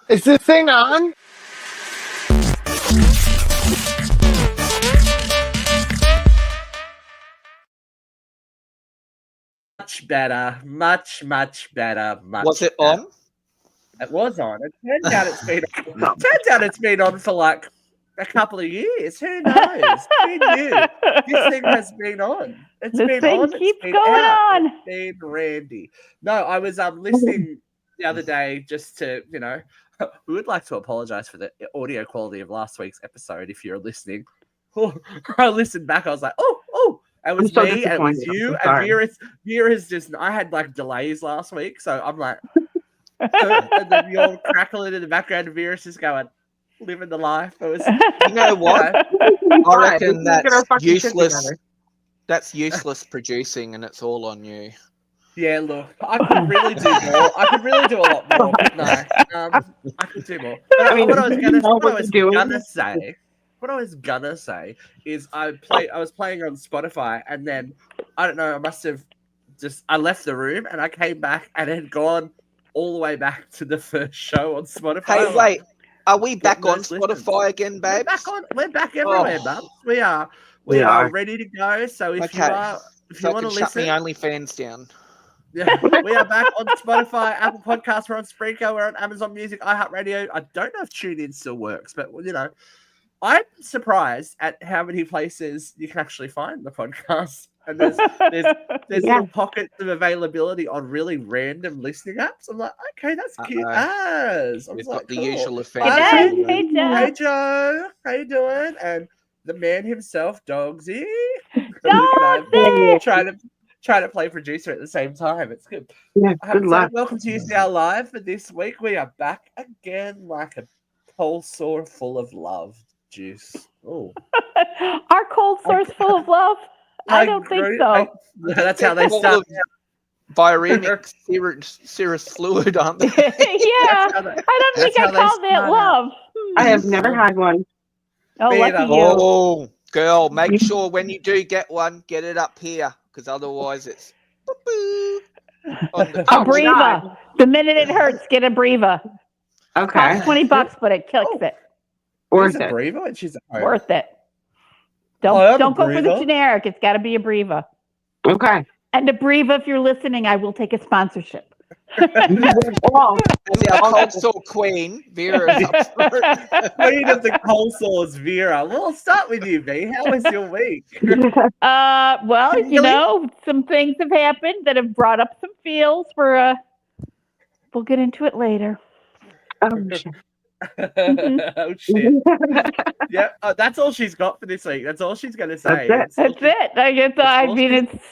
Is this thing on? Much better. Much better. Was it better. on? It was on. It turns out it's been on for like a couple of years. Who knows? Who knew? This thing has been on. It's This been thing on. keeps It's been going out. on. It's been randy. No, I was listening the other day just to, we would like to apologize for the audio quality of last week's episode if you're listening. I listened back, I was like, oh, it was so me and it was disappointed. you. I'm And Vera's just, I had like delays last week, so I'm like, and then you're crackling in the background, and Vera's just going, living the life. It was, You know what? I reckon that's useless. Together. That's useless producing, and it's all on you. Yeah, look, I could really do more. I could really do a lot more, but no, I could do more. But what I was gonna say is I was playing on Spotify, and then I don't know, I must have I left the room and I came back and had gone all the way back to the first show on Spotify. Hey, wait, are we back on Spotify again, babe? We're back everywhere, Bubs. We are ready to go. So if you want to listen, shut me OnlyFans down. Yeah, we are back on Spotify, Apple Podcasts, we're on Spreaker, we're on Amazon Music, iHeartRadio. I don't know if TuneIn still works, but I'm surprised at how many places you can actually find the podcast. And there's little pockets of availability on really random listening apps. I'm like, okay, that's cute. We've got the usual effect. Hey, Joe. Hey, Joe. How you doing? And the man himself, Dogsy. Trying to play producer at the same time. It's good. Yeah, good luck. Welcome to UCL Live for this week. We are back again like a cold sore full of love juice. Oh, Our cold sore's full of love? I don't think so. That's how they start. Viremic serous fluid, aren't they? Yeah, I don't think I call that love. I have never had one. Oh, lucky you. Oh, girl, make sure when you do get one, get it up here, because otherwise it's a Breva. The minute it hurts, get a Breva. Okay. Costs $20, but it kicks it. Worth it. Breva and she's worth it. Don't go for the generic. It's got to be a Breva. Okay. And a Breva, if you're listening, I will take a sponsorship. As our cold sore queen, Vera's up for it. Queen of the cold sores, Vera. Well, I'll start with you, V. How was your week? Well, some things have happened that have brought up some feels for we'll get into it later. Oh, shit. Oh, shit. Yeah, that's all she's got for this week. That's all she's going to say. That's it. I mean, it's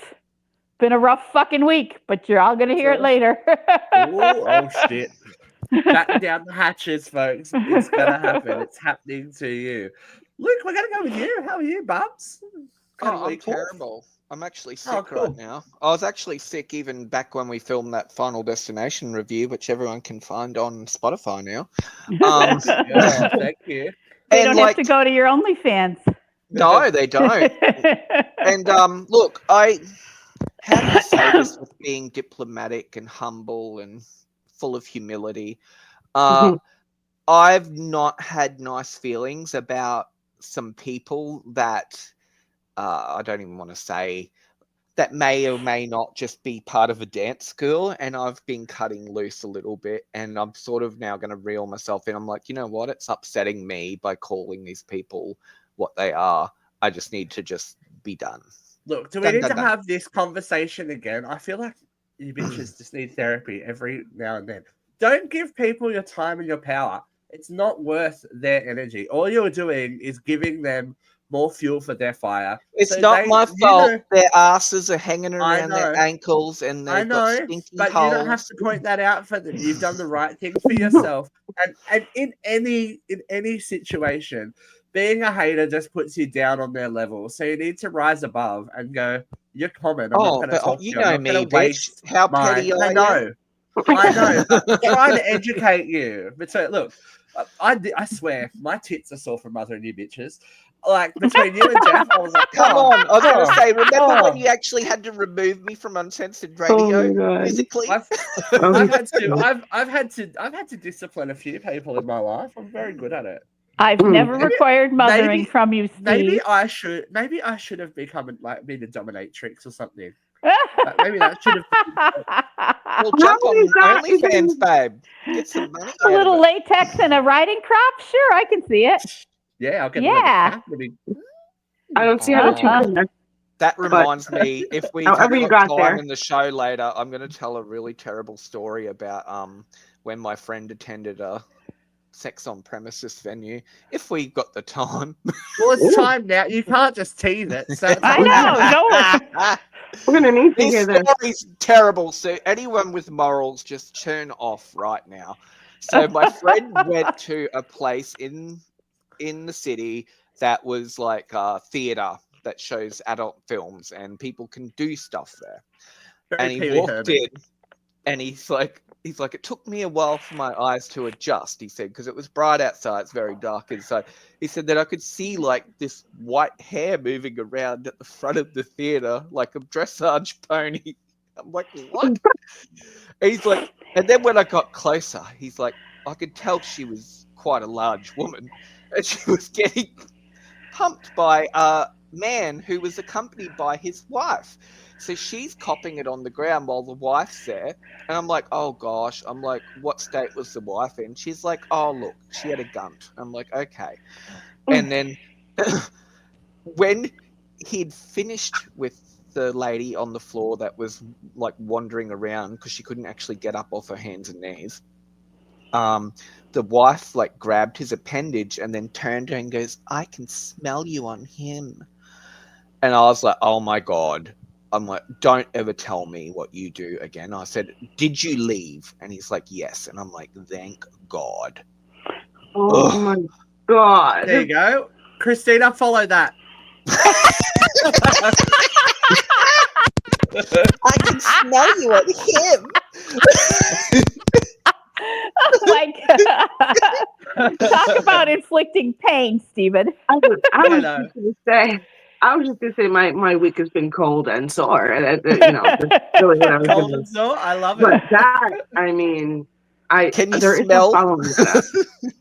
been a rough fucking week, but you're all going to hear it later. Oh, shit. Batten down the hatches, folks. It's going to happen. It's happening to you. Luke, we're going to go with you. How are you, Bubs? I'm terrible. I'm actually sick right now. I was actually sick even back when we filmed that Final Destination review, which everyone can find on Spotify now. Thank you. They don't have to go to your OnlyFans. No, they don't. And look, how do you say this with being diplomatic and humble and full of humility? I've not had nice feelings about some people that I don't even want to say, that may or may not just be part of a dance school, and I've been cutting loose a little bit, and I'm sort of now going to reel myself in. I'm like, you know what? It's upsetting me by calling these people what they are. I just need to just be done. Look, do we need to have this conversation again? I feel like you bitches just need therapy every now and then. Don't give people your time and your power. It's not worth their energy. All you're doing is giving them more fuel for their fire. It's not my fault. Their asses are hanging around their ankles, and they've got stinky but holes. You don't have to point that out for them. You've done the right thing for yourself. And in any situation, being a hater just puts you down on their level. So you need to rise above and go, you're common. I'm not going to talk to you. Know me, bitch. How petty are you? I know. I'm trying to educate you. But so, look, I swear, my tits are sore from mothering you bitches. like between you and Jeff, I was like, Come oh, on, I was going to say, remember oh. when you actually had to remove me from Uncensored Oh Radio my God. physically? I've had to discipline a few people in my life. I'm very good at it. I've never required mothering from you, Steve. Maybe I should have become been a dominatrix or something. Maybe that should have. Well, jump on OnlyFans, babe. Get some money. A little latex and a riding crop? Sure, I can see it. Yeah, I'll get Yeah. I don't see how the two connect. That reminds me, if we have however you got got time there. in the show later, I'm going to tell a really terrible story about when my friend attended a sex on premises venue. If we got the time. Well, it's time now. You can't just tease it. So it's I know. We're gonna need to This hear this. story's terrible. So anyone with morals, just turn off right now. So my friend went to a place in the city that was like a theater that shows adult films and people can do stuff there. And he walked in and he's like, it took me a while for my eyes to adjust, he said, because it was bright outside, it's very dark inside. He said that I could see like this white hair moving around at the front of the theater like a dressage pony. I'm like, what? And he's like, and then when I got closer, he's like, I could tell she was quite a large woman and she was getting pumped by a man who was accompanied by his wife. So she's copping it on the ground while the wife's there. And I'm like, oh gosh. I'm like, what state was the wife in? She's like, oh, look, she had a gunt. I'm like, okay. And then when he'd finished with the lady on the floor that was like wandering around because she couldn't actually get up off her hands and knees, the wife like grabbed his appendage and then turned to her and goes, I can smell you on him. And I was like, oh my God. I'm like, don't ever tell me what you do again. I said, did you leave? And he's like, yes. And I'm like, thank God. Oh my God. There you go. Christina, follow that. I can smell you on him. Oh my God. Talk about inflicting pain, Stephen. I was just gonna say my week has been cold and sore, and that's really what I was Cold gonna and sore? I love it. But that, I mean, Can you there is smell? no following that.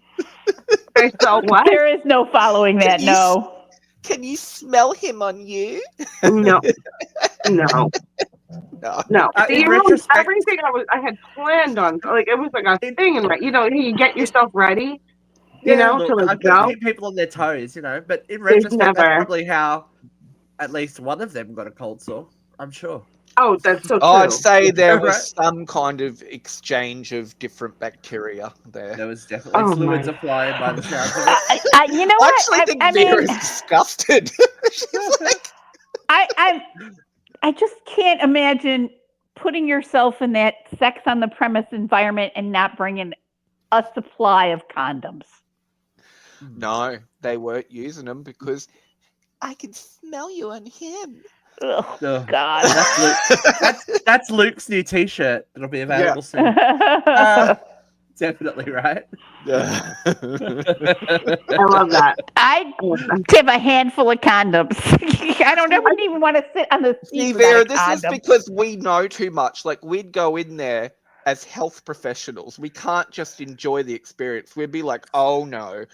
I saw what? There is no following that, no. Can you smell him on you? No. No. See, In retrospect, everything I had planned on, like it was like a thing, and you get yourself ready, look, to like I've go. got to keep people on their toes, But in retrospect, never- that's probably how at least one of them got a cold sore. I'm sure. Oh, that's so true. I'd say there Right. was some kind of exchange of different bacteria there. There was definitely fluids my. are flying by the sounds of it. You know I what? actually think Vera's disgusted. She's like, I just can't imagine putting yourself in that sex on the premise environment and not bringing a supply of condoms. no, they weren't using them because I can smell you on him. Oh, Ugh. God. That's Luke's new T-shirt. It'll be available soon. Definitely, right? Yeah. I love that. I have a handful of condoms. I wouldn't even want to sit on the See, seat Vera, without a this is condom. because we know too much. Like, we'd go in there as health professionals. We can't just enjoy the experience. We'd be like, oh no,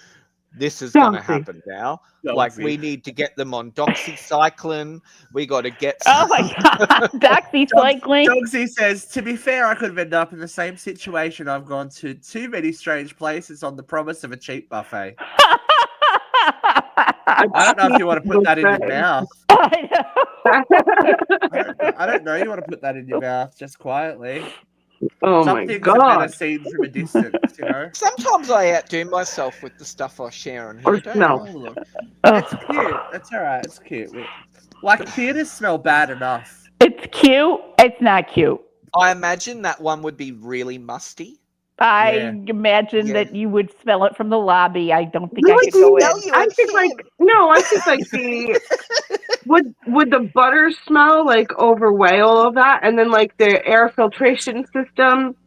this is going to happen now. Like, we need to get them on doxycycline. We got to get Oh my God. Doxycycline. Dogsy says, to be fair, I could have ended up in the same situation. I've gone to too many strange places on the promise of a cheap buffet. I don't know if you want to put that in your mouth. I don't know. You want to put that in your mouth just quietly. Oh Some my things are better God. seen from a distance, Sometimes I outdo myself with the stuff I share on here. Or don't smell. I? Oh, look. It's cute. That's all right. It's cute. Like, theaters smell bad enough. It's cute. It's not cute. I imagine that one would be really musty. I imagine Yeah. that you would smell it from the lobby. I don't think No, I could go in. I think the would the butter smell like overweigh all of that, and then like the air filtration system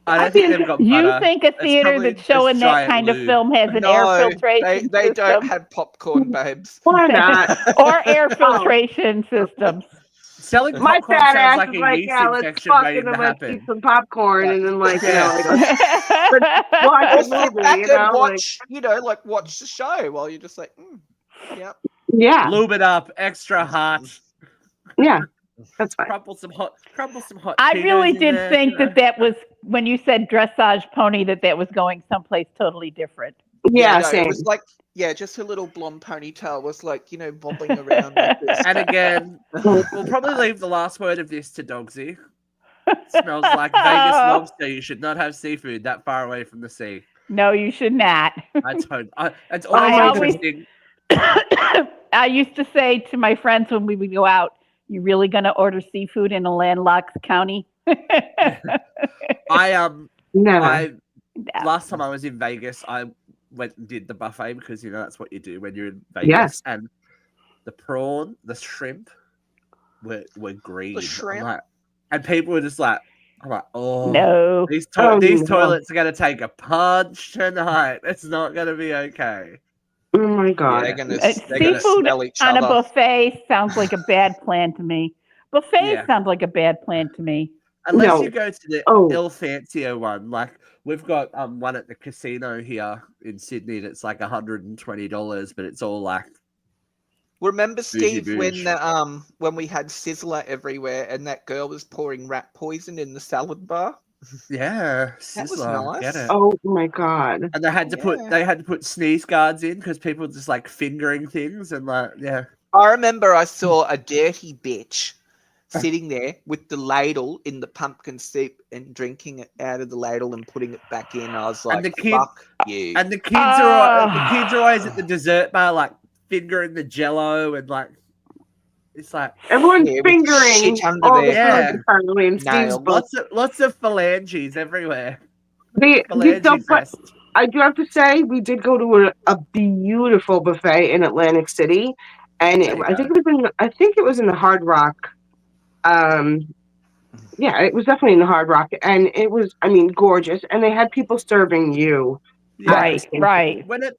I don't think they've got You butter. think a It's theater probably that's showing just that giant kind of lube. film has an No, air filtration they system don't have popcorn, babes. Why not? or air filtration systems? Selling My popcorn fat sounds ass like is a like, yeast yeah, let's infection fuck waiting and to then let's eat happen. some popcorn and then like, you know, Yeah. like let's watch Or a sit movie, back you and know, like watch, watch the show while you're just like, yeah. yeah, Lube it up, extra hot. yeah, that's fine. Crumble some hot I Cheetos really in did there, think you know? that was when you said dressage pony that was going someplace totally different. Yeah, no, same. it was like, just a little blonde ponytail was like, bobbing around like this. And again, we'll probably leave the last word of this to Dogsy. Smells like Vegas lobster. You should not have seafood that far away from the sea. No, you should not. It's always I interesting. I used to say to my friends when we would go out, "You really going to order seafood in a landlocked county?" Never. Last time I was in Vegas, I went and did the buffet because that's what you do when you're in Vegas. Yes. And the prawn, the shrimp were green. The shrimp? And people were just like, I'm like, oh No. these Oh, no. toilets are gonna take a punch tonight. It's not gonna be okay. Oh my god. They're gonna Seafood smell each on other. a buffet sounds like a bad plan to me. Buffet Yeah. sounds like a bad plan to me. Unless No. you go to the Oh. ill fancier one, like we've got one at the casino here in Sydney that's like $120, but it's all like Remember, Steve, bougie. when we had Sizzler everywhere and that girl was pouring rat poison in the salad bar? yeah, That was Sizzler, nice. get it. Oh my god. And they had to put sneeze guards in because people just like fingering things and like I remember I saw a dirty bitch sitting there with the ladle in the pumpkin soup and drinking it out of the ladle and putting it back in. I was like, fuck you. And the kids are always at the dessert bar like fingering the jello and like it's like Everyone's with fingering shit under all the their food apparently in Steve's nails. book. lots of phalanges everywhere. I do have to say, we did go to a beautiful buffet in Atlantic City, and I think it was in the Hard Rock. Yeah, it was definitely in the Hard Rock, and it was, gorgeous. And they had people serving you. Right.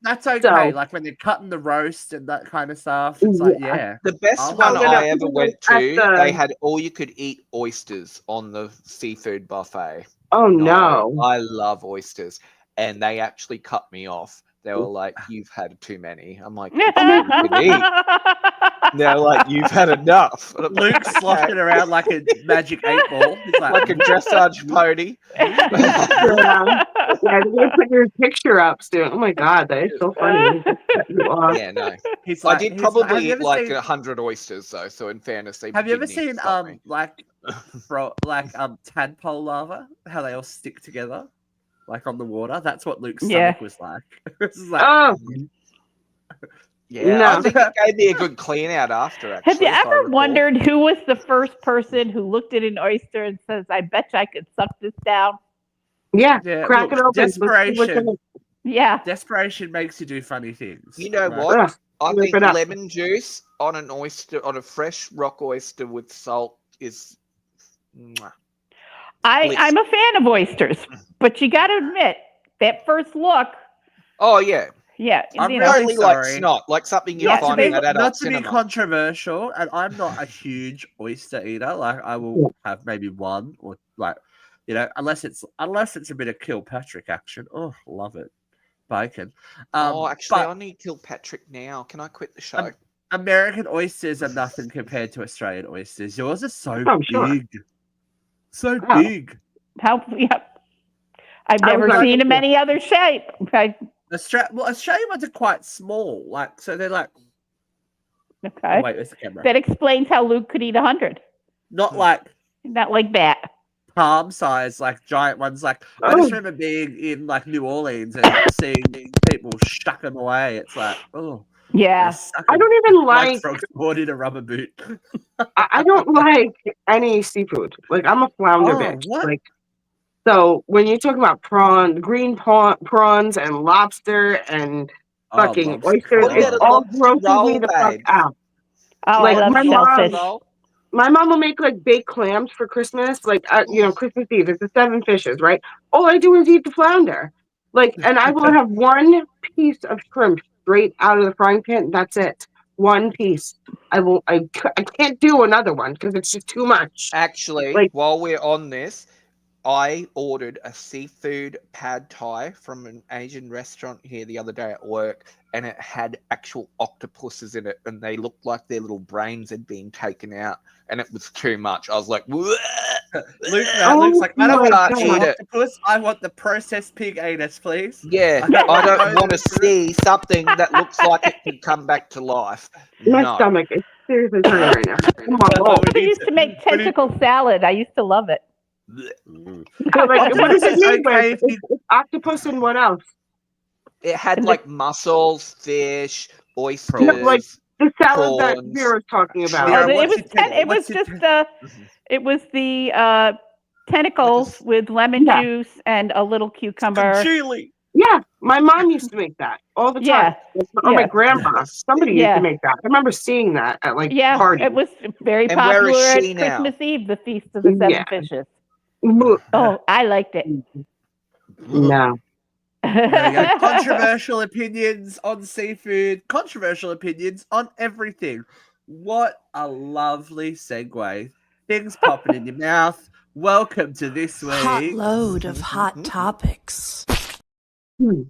That's okay. So- like when they're cutting the roast and that kind of stuff. It's like The best I'll one have I it. ever went At to, the- they had all you could eat oysters on the seafood buffet. Oh no! I love oysters. And they actually cut me off. They were like, "You've had too many." I'm like, "You can eat." They're like, "You've had enough." And I'm like, Luke's sloshing around like a magic 8-ball. He's like a dressage pony. Yeah, they're gonna put your picture up soon. Oh my god, that is so funny. Yeah, no. I did probably eat like 100 oysters though. So in fairness, they have you ever didn't seen need to stop me. tadpole larvae? How they all stick together, like on the water. That's what Luke's Yeah. stomach was like. It was like Oh, Yeah, No. I think it gave me a good clean out after. Actually, Have you if I ever recall. wondered who was the first person who looked at an oyster and says, "I bet you I could suck this down"? yeah. Yeah, Crack look, it open. desperation. Yeah. Desperation makes you do funny things. You know Like, what? Ugh, I whip think it up. lemon juice on an oyster, on a fresh rock oyster with salt, is. Mwah. I'm a fan of oysters, but you got to admit that first look. Oh yeah, Yeah, I'm you really know, only like sorry. snot, like something you Yeah, find they- in an adult Not to be cinema. controversial, and I'm not a huge oyster eater. Like I will have maybe one or like, unless it's a bit of Kilpatrick action. Oh, love it, bacon. Actually, but I need Kilpatrick now. Can I quit the show? American oysters are nothing compared to Australian oysters. Yours are so Oh, sure. big, so Oh. big. I've I never was seen like- them any other shape. Okay. Australian ones are quite small, like so they're like. Okay. Oh, wait, where's the camera? That explains how Luke could eat 100. Not like Not like that. palm size, like giant ones. Like I Oh. just remember being in like New Orleans and seeing people shuck them away. It's like, oh, Yeah. I don't even like like. frogs board in a rubber boot. I don't like any seafood. Like I'm a flounder bitch. What? Like, so when you talk about prawns and lobster and fucking lobster. oysters, What about it a all lobster grosses me roll, the fuck babe? out. Oh, Like, I love my shellfish. mom- my mom will make like baked clams for Christmas. Like, Christmas Eve, it's the 7 fishes, right? All I do is eat the flounder. Like, and I will have one piece of shrimp straight out of the frying pan. That's it. One piece. I can't do another one because it's just too much. Actually, Like- while we're on this, I ordered a seafood pad thai from an Asian restaurant here the other day at work, and it had actual octopuses in it, and they looked like their little brains had been taken out, and it was too much. I was like, Luke's Oh like, I don't my want God. the octopus. I want the processed pig anus, please. yeah, I don't want to see something that looks like it could come back to life. My No. stomach is seriously turning right now. Come on, Oh, whoa. we I need used to make tentacle salad. I used to love it. So, like, what is it It's made okay with? if you- It's octopus and what else? It had like mussels, fish, oysters. No, like the salad that prawns, Vera's talking about. Yeah, it what's was your ten- it was what's your just ten- it was the tentacles with lemon Yeah. juice and a little cucumber. Julie. Yeah, my mom used to make that all the time. Yeah. Or my Yeah. grandma. Somebody used Yeah. to make that. I remember seeing that at like Yeah, parties. it was very And where is popular she at now? Christmas Eve, the Feast of the Seven Yeah. Fishes. Moo- Oh, I liked it. No. There we go. Controversial opinions on seafood, controversial opinions on everything. What a lovely segue. Things popping in your mouth. Welcome to this week. Hot load of hot topics. Hmm.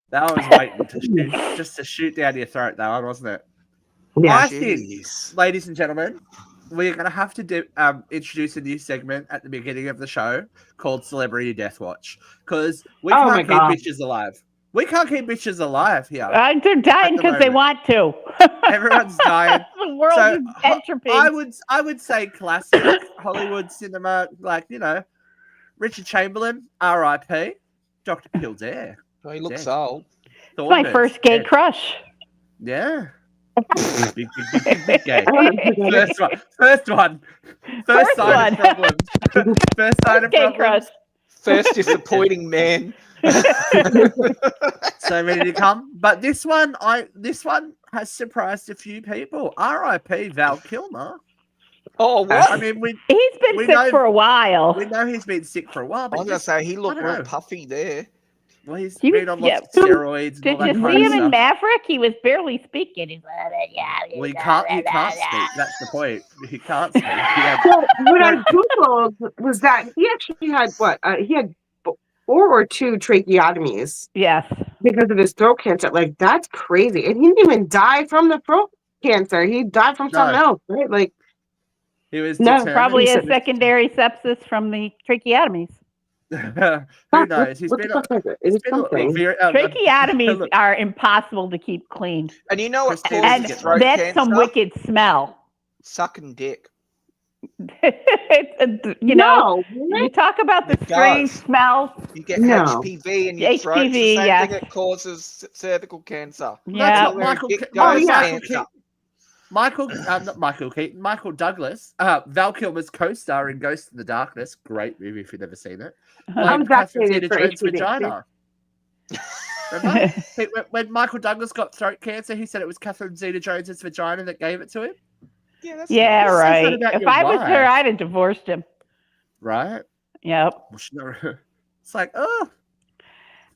That one was waiting to shoot, just to shoot down your throat, that one, wasn't it? Yeah. I think, Jeez. ladies and gentlemen, we're going to have to introduce a new segment at the beginning of the show called Celebrity Death Watch, because we Oh my can't keep God. bitches alive. We can't keep bitches alive here. They're dying At the because they moment. want to. Everyone's dying. The world So, is entropy. I would say classic Hollywood cinema, like, Richard Chamberlain, R.I.P. Dr. Kildare. Oh, he looks Dead. old. My Thornbirds, first gay dead. crush. Yeah. big gay. I don't know. First one. First First sign one. of problems. First sign of Gay crush. problems. First disappointing man. So many to come. But this one has surprised a few people. R.I.P. Val Kilmer. Oh, what? I mean, we He's been sick know- for a while. know he's been sick for a while, I but was going to say, he looked I don't real know. puffy there. well, he's He was- been on yeah. lots of steroids and Did all you that see kind him of in stuff. Maverick? He was barely speaking. He's Well, he can't speak. That's the point. He can't speak. He had So what I googled was that he actually had he had 4 or 2 tracheotomies Yes. because of his throat cancer. Like, that's crazy. And he didn't even die from the throat cancer. He died from something else, right? Like, He was No, determined. Probably a said- secondary sepsis from the tracheotomies. Who knows? He's what been the fuck is it? It was something. Tracheotomies look. are impossible to keep clean. And you know what Christine causes And Get throat that's cancer? some wicked smell. Sucking dick. You know, No, you really? talk about the It strange does. smells. You get No. HPV in your throat. It's the HPV, same yes. thing that causes cervical cancer. Yeah. That's what Michael. Dick Oh, goes yeah. cancer. Not Michael Keaton. Michael Douglas. Val Kilmer's co-star in Ghost in the Darkness. Great movie if you've never seen it. I was Catherine vaccinated for Zeta-Jones' HPV. vagina. Remember? When Michael Douglas got throat cancer, he said it was Catherine Zeta-Jones' vagina that gave it to him. Yeah, that's Yeah, What says that right. about If your I was wife? her, I'd have divorced him. Right? Yep. Well, she never- It's like, oh,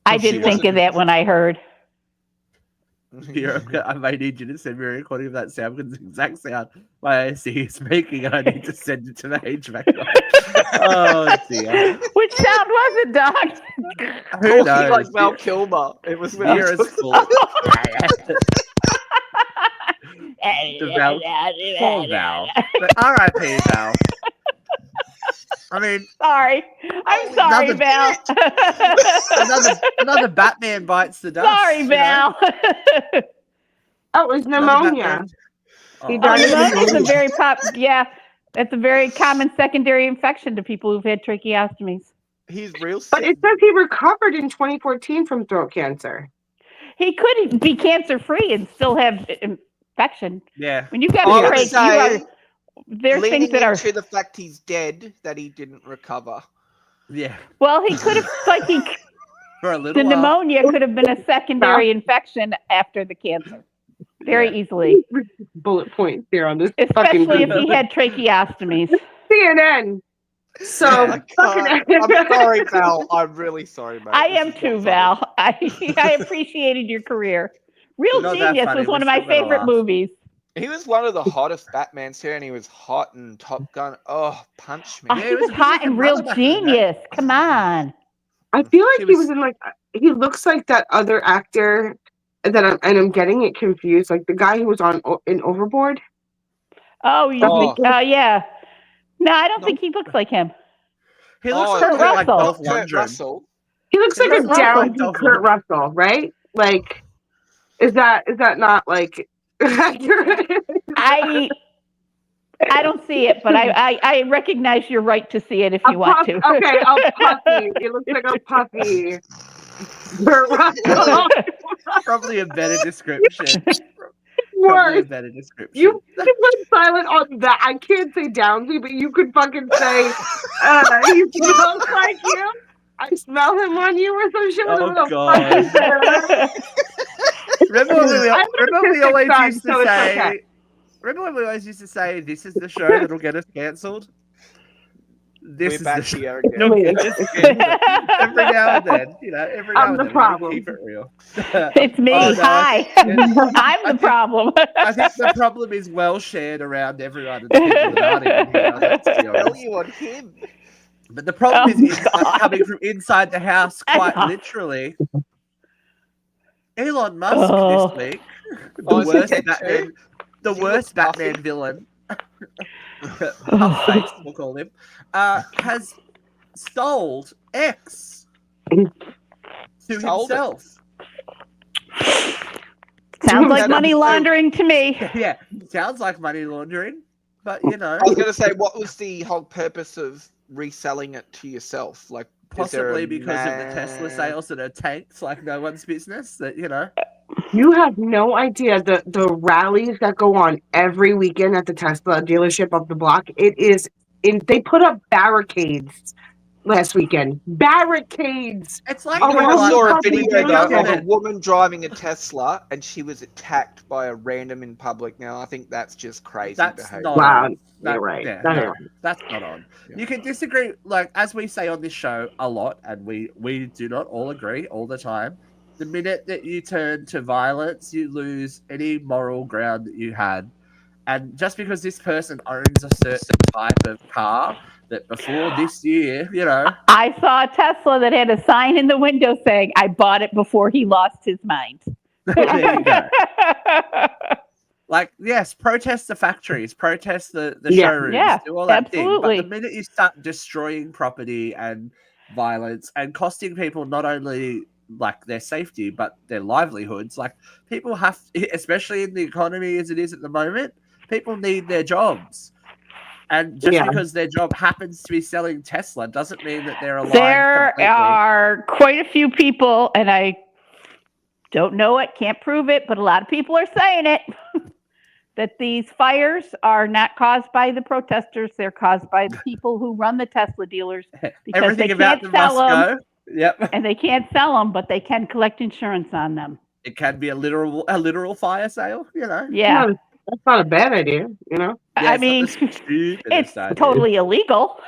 I she did think of that when I heard. here, I may need you to send me a recording of that sound because it's the exact sound my AC is making, and I need to send it to the HVAC guy. Oh, dear. Which sound was it, Doc? Who Talking knows? like Val Kilmer. It was Val Vera's Kilmer. full. The Val. Poor Val. But R.I.P. Val. I mean, Sorry. I'm Oh, sorry, another Val. another Batman bites the dust. Sorry, you know? Val. Oh, it was Another pneumonia. Batman. He Oh, died of Pneumonia is a pneumonia. very it's a very common secondary infection to people who've had tracheostomies. He's real But sick. it says he recovered in 2014 from throat cancer. He could be cancer free and still have infection. yeah. When you've got I a would trach, say, there's leaning things that are into the fact he's dead, that he didn't recover. Yeah. well. He could have For a the little while. pneumonia could have been a secondary infection after the cancer. very easily. Bullet points here on this fucking Especially if he had tracheostomies. CNN. So Yeah. I'm sorry, Val. I'm really sorry, mate. I This am is not too, funny. Val. I appreciated your career. Real Not that Genius funny, was one we're of my still gonna favorite laugh. movies. He was one of the hottest Batmans here, and he was hot in Top Gun. Oh, punch me. Oh, Yeah, he he was was a hot good-looking in Real brother back in the day. Genius. Come on. I feel like He he was was- in like he looks like that other actor that I'm getting it confused. Like the guy who was in Overboard. Oh, you Oh. think? Yeah. No, I don't No. think he looks like him. He looks Oh, a little bit like Russell. Dolph Kurt Lundgren. Russell. He looks He like a looks Russell. down Kurt Russell, right? Like, is that not like accurate? I don't see it, but I recognize your right to see it if you want to. Okay, a puffy. It looks like a puffy Kurt Russell. Probably a better description. Probably a Worse. better description. You went silent on that. I can't say Downsy, but you could fucking say he smells like you. I smell him on you or some shit. Oh, God. Remember when we always used to say? Okay. Remember when we always used to say, "This is the show that'll get us cancelled." This We're is back the show here again. that'll get us cancelled. Every now and then, every now I'm and the then, we gotta problem. keep it real. It's me. Oh, no. Hi. I'm the problem. I think the problem is well shared around everyone. And the people that aren't even here, let's be Tell honest. you on him. But the problem Oh, is God. coming from inside the house, quite Enough. literally. Elon Musk Oh. this week, Oh, the is he worst dead Batman, too? the Does he worst look Batman puffy? villain, Puffface, we'll call him, has stole X to Sold it. himself. Sounds like That money episode- laundering to me. Yeah, sounds like money laundering, but I was going to say, what was the whole purpose of reselling it to yourself? Like, is there possibly a because of the Tesla man- sales that are tanked like no one's business. That You have no idea the rallies that go on every weekend at the Tesla dealership up the block. It is they put up barricades last weekend. Barricades. it's like You know, Oh, I saw a fucking video though of a internet. woman driving a Tesla and she was attacked by a random in public. Now, I think that's just crazy That's behavior. not Wow, on. you're right. Yeah, That no, ain't right. that's not on. Yeah. You can disagree, like as we say on this show a lot, and we do not all agree all the time. The minute that you turn to violence, you lose any moral ground that you had. And just because this person owns a certain type of car, that before this year, I saw a Tesla that had a sign in the window saying, "I bought it before he lost his mind." there you go. Like, yes, protest the factories, protest the Yeah. showrooms, Yeah, do all that thing. But absolutely. the minute you start destroying property and violence and costing people not only like their safety but their livelihoods, like people have, especially in the economy as it is at the moment, people need their jobs. And just Yeah. because their job happens to be selling Tesla doesn't mean that they're aligned There completely. are quite a few people, and I don't know it, can't prove it, but a lot of people are saying it, that these fires are not caused by the protesters. They're caused by the people who run the Tesla dealers because Everything they about can't the sell them, Musco. Yep. and they can't sell them, but they can collect insurance on them. It can be a literal fire sale, Yeah. That's not a bad idea, Yeah, I it's not mean, the stupidest it's idea. totally illegal.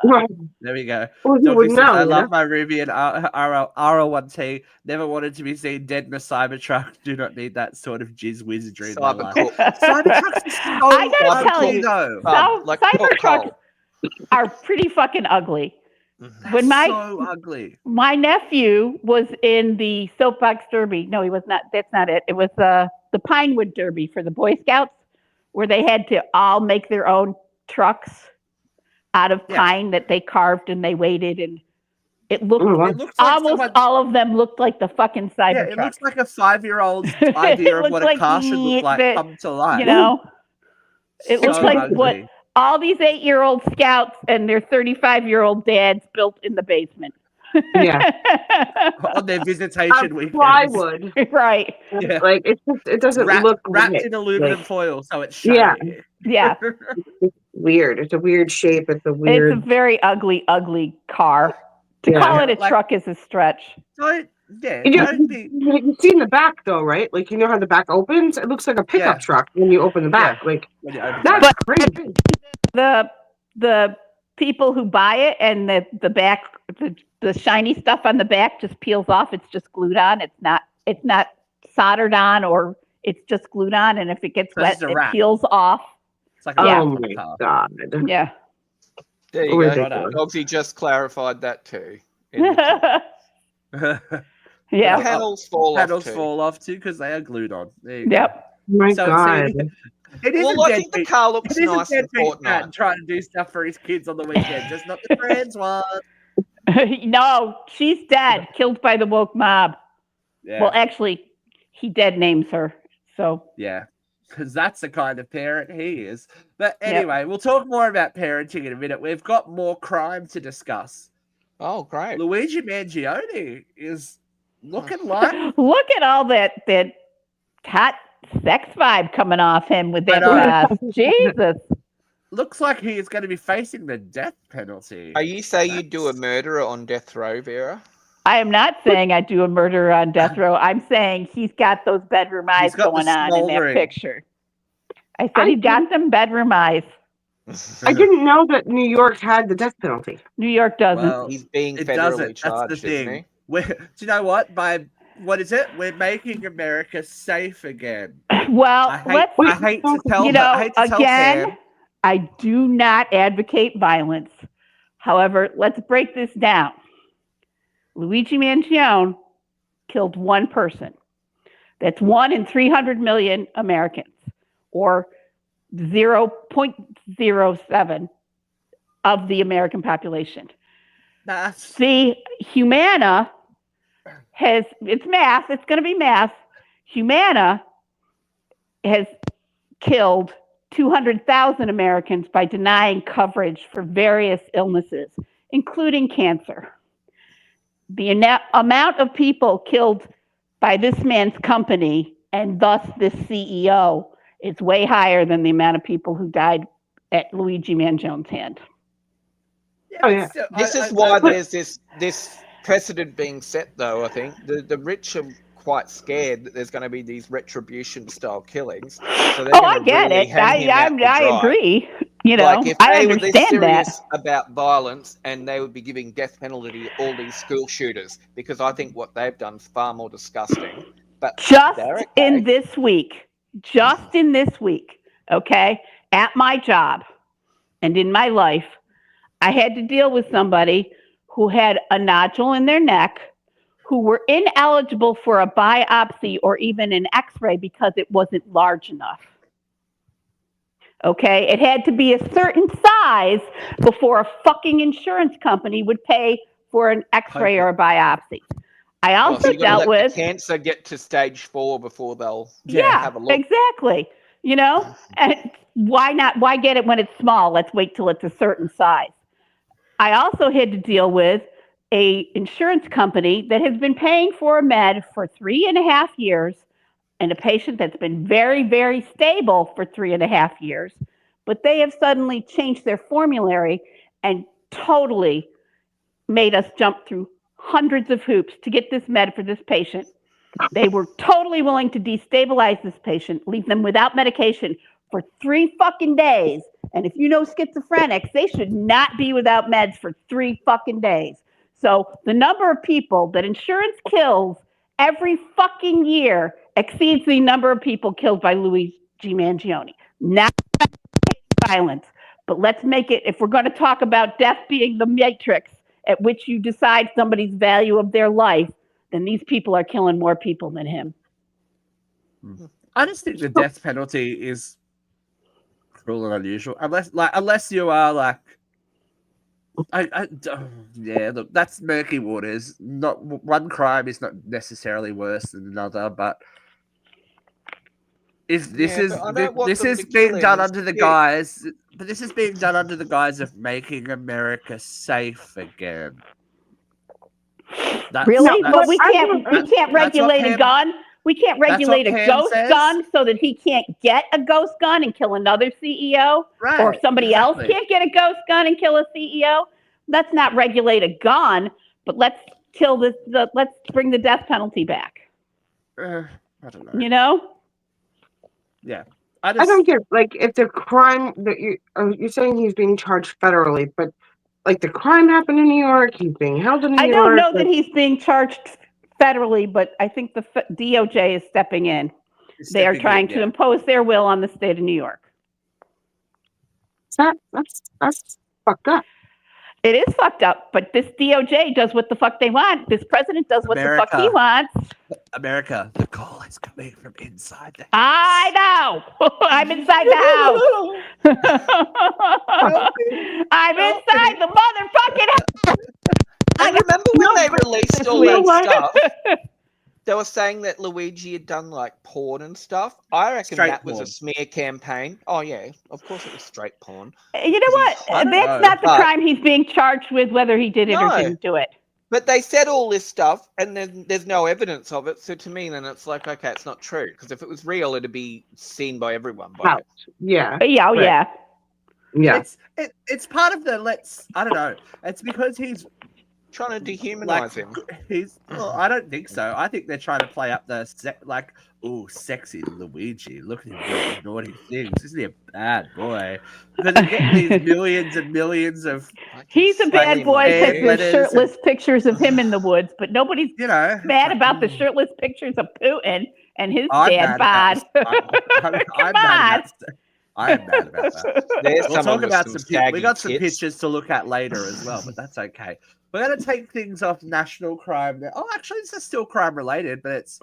Right. There we go. Well, you Doggy would says, know. I you love know? my Ruby and R01T. Never wanted to be seen dead in a Cybertruck. Do not need that sort of jizz wizardry in my life. Cybercook. Cybertrucks is so I gotta tell ugly, you, though. Like Cybertrucks coal. are pretty fucking ugly. Mhm. When my So ugly. my nephew was in the soapbox derby. No, he was not. That's not it. It was the Pinewood Derby for the Boy Scouts, where they had to all make their own trucks out of Yeah. pine that they carved and they weighted, and it looked Oh, wow. It looks like almost someone- all of them looked like the fucking Yeah, Cybertruck. it looks like a 5-year-old's idea of looks what like a car should look like that, come to life. You know, it So looks like ugly. what all these 8-year-old scouts and their 35-year-old dads built in the basement. Yeah. On their visitation weekends. Plywood. Right. Yeah. Like it doesn't look wrapped right. in aluminum Like, foil, so it's Yeah. shiny. Yeah. it's weird. It's a weird shape. It's a It's weird. a very ugly, ugly car. To Yeah. call it a Like- truck is a stretch. Yeah, You've seen the back though, right? Like, you know how the back opens? It looks like a pickup Yeah. truck when you open the back. Like, when you open that's it. crazy. The people who buy it and the back, the shiny stuff on the back just peels off. It's just glued on. It's not soldered on, or it's just glued on. And if it gets So wet, it's a it wrap. peels off. It's like a Yeah. wrap Oh on the my car. god. Yeah. There you Ridiculous. go. Dogsy just clarified that too. in the chat. Yeah. The panels fall off Panels too. fall off too because they are glued on. There you go. Yep. Oh my So god. it is Well, a I think the deadbeat. car looks It is nice a for deadbeat dad Fortnite. trying to do stuff for his kids on the weekend, just not the trans one. No, she's dead, killed by the woke mob. Yeah, Well, actually, he dead names her. So yeah, because that's the kind of parent he is. But anyway, we'll talk more about parenting in a minute. We've got more crime to discuss. Oh, great. Luigi Mangione is looking like look at all that hot sex vibe coming off him with that I know. dress. Jesus. looks like he is going to be facing the death penalty. Are you saying you do a murderer on death row, Vera? I am not saying I do a murder on death row. I'm saying he's got those bedroom eyes got the going on in that smoldering. picture. I said he's got them bedroom eyes. I didn't know that New York had the death penalty. New York doesn't. Well, He's being it federally doesn't. charged, That's the isn't thing. he? Do you know what? What is it? We're making America safe again. Well, I let's hate to tell you know, I hate to tell again, Sam. I do not advocate violence. However, let's break this down. Luigi Mangione killed one person. That's 1 in 300 million Americans, or 0.07 of the American population. See, Humana it's math, it's going to be math. Humana has killed 200,000 Americans by denying coverage for various illnesses, including cancer. The amount of people killed by this man's company, and thus this CEO, is way higher than the amount of people who died at Luigi Mangione's hand. Oh, yeah. This is why there's this precedent being set, though. I think the rich are quite scared that there's going to be these retribution style killings. So they're I get it. I agree. You know, like if I they were this understand that. serious about violence, and they would be giving death penalty to all these school shooters, because I think what they've done is far more disgusting. But Just in this week, okay, at my job and in my life, I had to deal with somebody who had a nodule in their neck, who were ineligible for a biopsy or even an x-ray because it wasn't large enough. Okay, it had to be a certain size before a fucking insurance company would pay for an x-ray or a biopsy. I also dealt with cancer get to stage 4 before they'll have a look. Exactly. You know, and why not? Why get it when it's small? Let's wait till it's a certain size. I also had to deal with a insurance company that has been paying for a med for 3.5 years, and a patient that's been very, very stable for 3.5 years, but they have suddenly changed their formulary and totally made us jump through hundreds of hoops to get this med for this patient. They were totally willing to destabilize this patient, leave them without medication for 3 fucking days. And if you know schizophrenics, they should not be without meds for 3 fucking days. So the number of people that insurance kills every fucking year exceeds the number of people killed by Luigi Mangione. Not violence, but let's make it, if we're going to talk about death being the matrix at which you decide somebody's value of their life, then these people are killing more people than him. I just think the death penalty is cruel and unusual, unless you are like, look, that's murky waters. Not one crime is not necessarily worse than another, but if this is being done under the guise, but this is being done under the guise of making America safe again. Really? But we can't regulate a gun. We can't regulate a ghost gun so that he can't get a ghost gun and kill another CEO, or somebody else can't get a ghost gun and kill a CEO. Let's not regulate a gun, but let's kill this. Let's bring the death penalty back. I don't know. You know? Yeah. I don't get, like, if the crime that you're saying he's being charged federally, but like the crime happened in New York, he's being held in New I York. don't know that he's being charged federally, but I think the DOJ is stepping in. They are trying to impose their will on the state of New York. That's fucked up. It is fucked up, but this DOJ does what the fuck they want. This president does what the fuck he wants. America, the call is coming from inside the house. I know. I'm inside the house. I'm inside the motherfucking house. I remember when they released all that stuff. They were saying that Luigi had done like porn and stuff. I reckon that was a smear campaign. Oh yeah, of course it was straight porn. You know what? That's not the crime he's being charged with, whether he did it or didn't do it. But they said all this stuff, and then there's no evidence of it. So to me, then it's like, okay, it's not true. Because if it was real, it'd be seen by everyone. Yeah. Yeah. Yeah. Yeah. It's part of the I don't know. It's because he's trying to dehumanize him. I don't think so. I think they're trying to play up the sexy Luigi. Look at him doing naughty things. Isn't he a bad boy? Because they get these millions and millions of. He's a bad boy because there's shirtless pictures of him in the woods, but nobody's mad about the shirtless pictures of Putin and his dad bod. I'm mad about that. We'll talk about some. We got some pictures to look at later as well, but that's okay. We're going to take things off national crime. Oh, actually, this is still crime related, but it's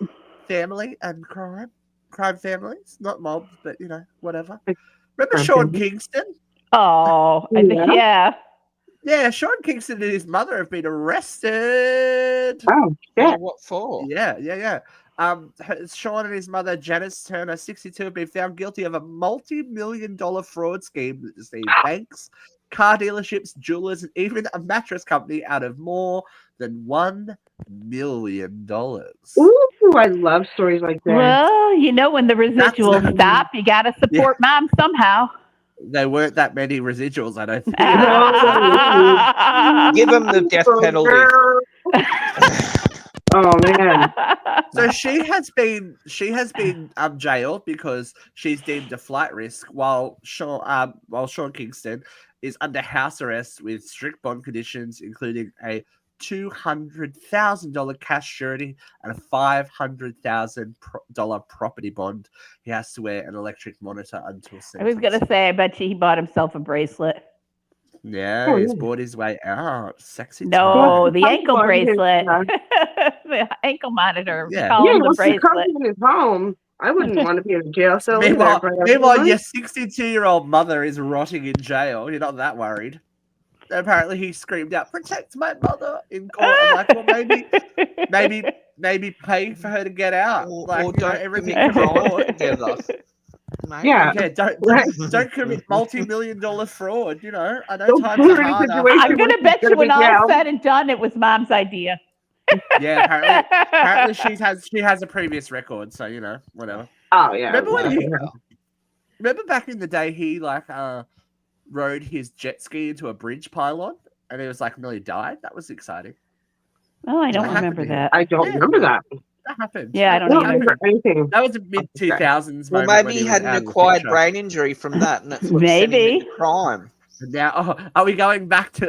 family and crime. Crime families, not mobs, but whatever. Remember Sean Kingston? Oh, I think, yeah. Yeah, Sean Kingston and his mother have been arrested. Oh, yeah. What for? Yeah. Sean and his mother, Janice Turner, 62, have been found guilty of a multi-million-dollar fraud scheme that deceived banks, car dealerships, jewelers, and even a mattress company out of more than $1 million. Ooh, I love stories like that. Well, when the residuals stop, you got to support mom somehow. There weren't that many residuals, I don't think. Give them the death penalty. Oh man! So she has been jailed because she's deemed a flight risk, while Sean Kingston is under house arrest with strict bond conditions, including a $200,000 cash surety and a $500,000 property bond. He has to wear an electric monitor until sentence. I was gonna say, I bet he bought himself a bracelet. Yeah, he's bought his way out. Sexy. No, the ankle bracelet. The ankle monitor. Yeah, the bracelet. In his home. I wouldn't want to be in a jail cell. Meanwhile, your 62-year-old mother is rotting in jail. You're not that worried. Apparently, he screamed out, "Protect my mother!" in court. I'm like, well, maybe pay for her to get out. Or don't everything together. Yeah, don't commit multi-million-dollar fraud. I know times are hard. I'm gonna bet you when all is said and done, it was mom's idea. Yeah, apparently she has a previous record, so whatever. Oh yeah. Remember back in the day, he rode his jet ski into a bridge pylon, and he was nearly died. That was exciting. Oh, I don't remember that. I don't remember that. That happened. Yeah, I don't remember anything. That was a mid-2000s. Well, maybe he had an acquired brain injury from that, and that's what sent him into crime. Now, are we going back to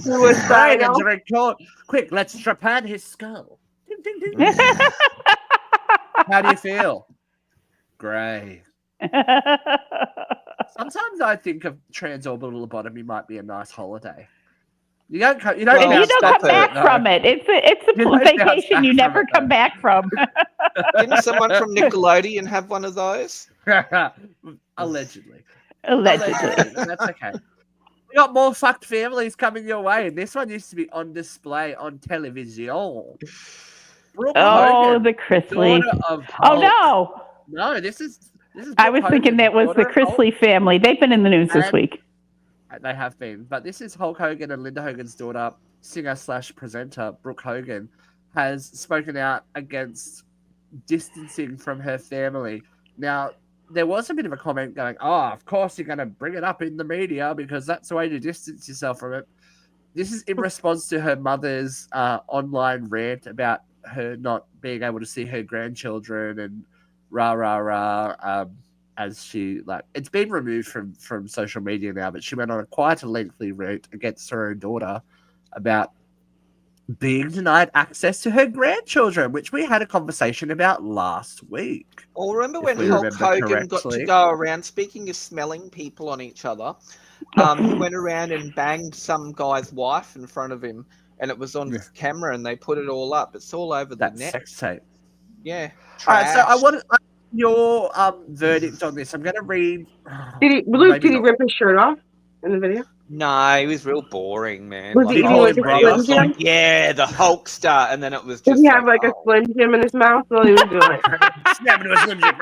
suicide and direct court? Quick, let's trepan his skull. Ding, ding, ding. How do you feel? Grey. Sometimes I think of transorbital lobotomy might be a nice holiday. You don't come back from it. It's a vacation you never come back from. Didn't someone from Nickelodeon have one of those? Allegedly. That's okay. We got more fucked families coming your way. This one used to be on display on television. Brooke Hogan, the Chrisley. Oh no! No, this is. I was thinking that was the Chrisley family. They've been in the news this week. They have been, but this is Hulk Hogan and Linda Hogan's daughter, singer/presenter Brooke Hogan, has spoken out against distancing from her family. Now, there was a bit of a comment going, "Oh, of course you're going to bring it up in the media because that's the way to distance yourself from it." This is in response to her mother's online rant about her not being able to see her grandchildren and rah rah rah. As she it's been removed from social media now, but she went on quite a lengthy rant against her own daughter about being denied access to her grandchildren, which we had a conversation about last week. Well, remember when we Hulk remember Hogan got to correctly. go around, speaking of smelling people on each other, he went around and banged some guy's wife in front of him, and it was on camera, and they put it all up. It's all over the net. Sex tape. Yeah. All right, so I want your verdict on this. I'm going to read. Did he rip his shirt off in the video? No, he was real boring, man. Was he eating like a Slim Jim? Yeah, the Hulkster, and then it was just. Did he have like a Slim Jim in his mouth while he was doing it? Snap into a Slim Jim.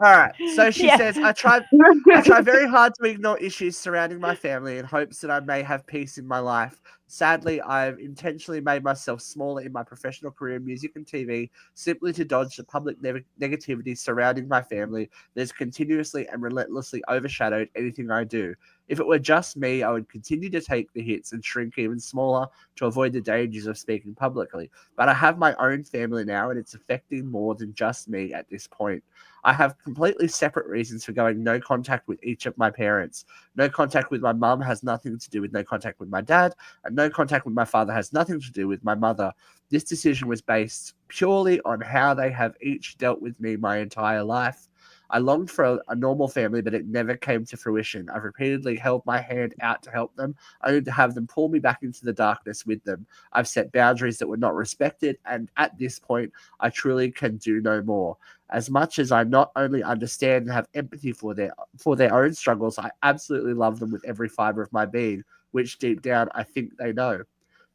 All right, so she says, I try very hard to ignore issues surrounding my family in hopes that I may have peace in my life. Sadly, I've intentionally made myself smaller in my professional career in music and TV simply to dodge the public negativity surrounding my family that has continuously and relentlessly overshadowed anything I do. If it were just me, I would continue to take the hits and shrink even smaller to avoid the dangers of speaking publicly. But I have my own family now, and it's affecting more than just me at this point. I have completely separate reasons for going no contact with each of my parents. No contact with my mum has nothing to do with no contact with my dad, and no contact with my father has nothing to do with my mother. This decision was based purely on how they have each dealt with me my entire life. I longed for a normal family, but it never came to fruition. I've repeatedly held my hand out to help them, only to have them pull me back into the darkness with them. I've set boundaries that were not respected, and at this point, I truly can do no more. As much as I not only understand and have empathy for their own struggles, I absolutely love them with every fiber of my being, which deep down I think they know.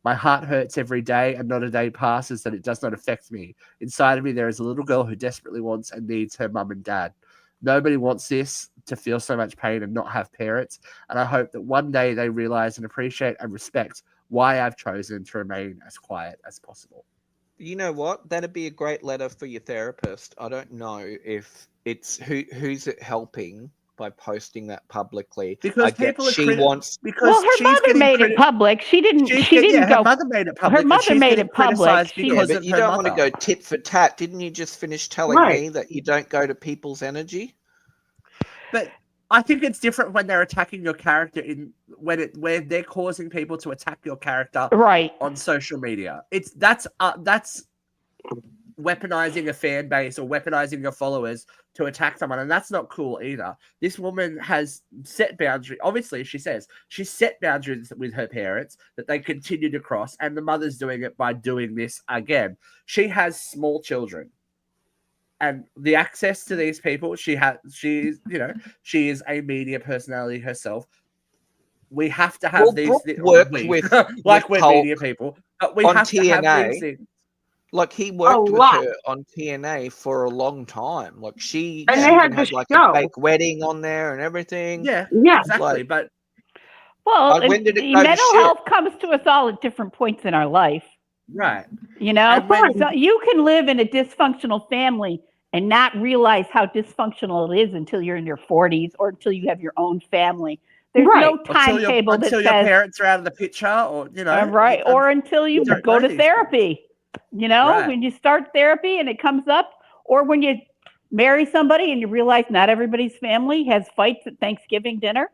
My heart hurts every day, and not a day passes that it does not affect me. Inside of me, there is a little girl who desperately wants and needs her mum and dad. Nobody wants this, to feel so much pain and not have parents, and I hope that one day they realize and appreciate and respect why I've chosen to remain as quiet as possible. You know what? That'd be a great letter for your therapist. I don't know if it's who's it helping by posting that publicly. Because people are wants. Because her mother made it public. She didn't. She didn't go. Her mother made it public. Her mother made it public. But you don't want to go tit for tat. Didn't you just finish telling me that you don't go to people's energy? But I think it's different when they're attacking your character where they're causing people to attack your character on social media. That's weaponizing a fan base or weaponizing your followers to attack someone, and that's not cool either. This woman has set boundaries. Obviously, she says she's set boundaries with her parents that they continue to cross, and the mother's doing it by doing this again. She has small children. And the access to these people, she is a media personality herself. We have to have these work with we're media people, but we have to have these things. Like he worked with her on TNA for a long time. Like she had like a fake wedding on there and everything. Yeah, exactly. But when did it go mental health comes to us all at different points in our life. Right. You know, so you can live in a dysfunctional family and not realize how dysfunctional it is until you're in your 40s or until you have your own family. There's no timetable that says your parents are out of the picture, or or until you go to therapy. You know, when you start therapy and it comes up, or when you marry somebody and you realize not everybody's family has fights at Thanksgiving dinner.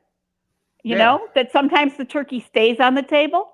You know, that sometimes the turkey stays on the table.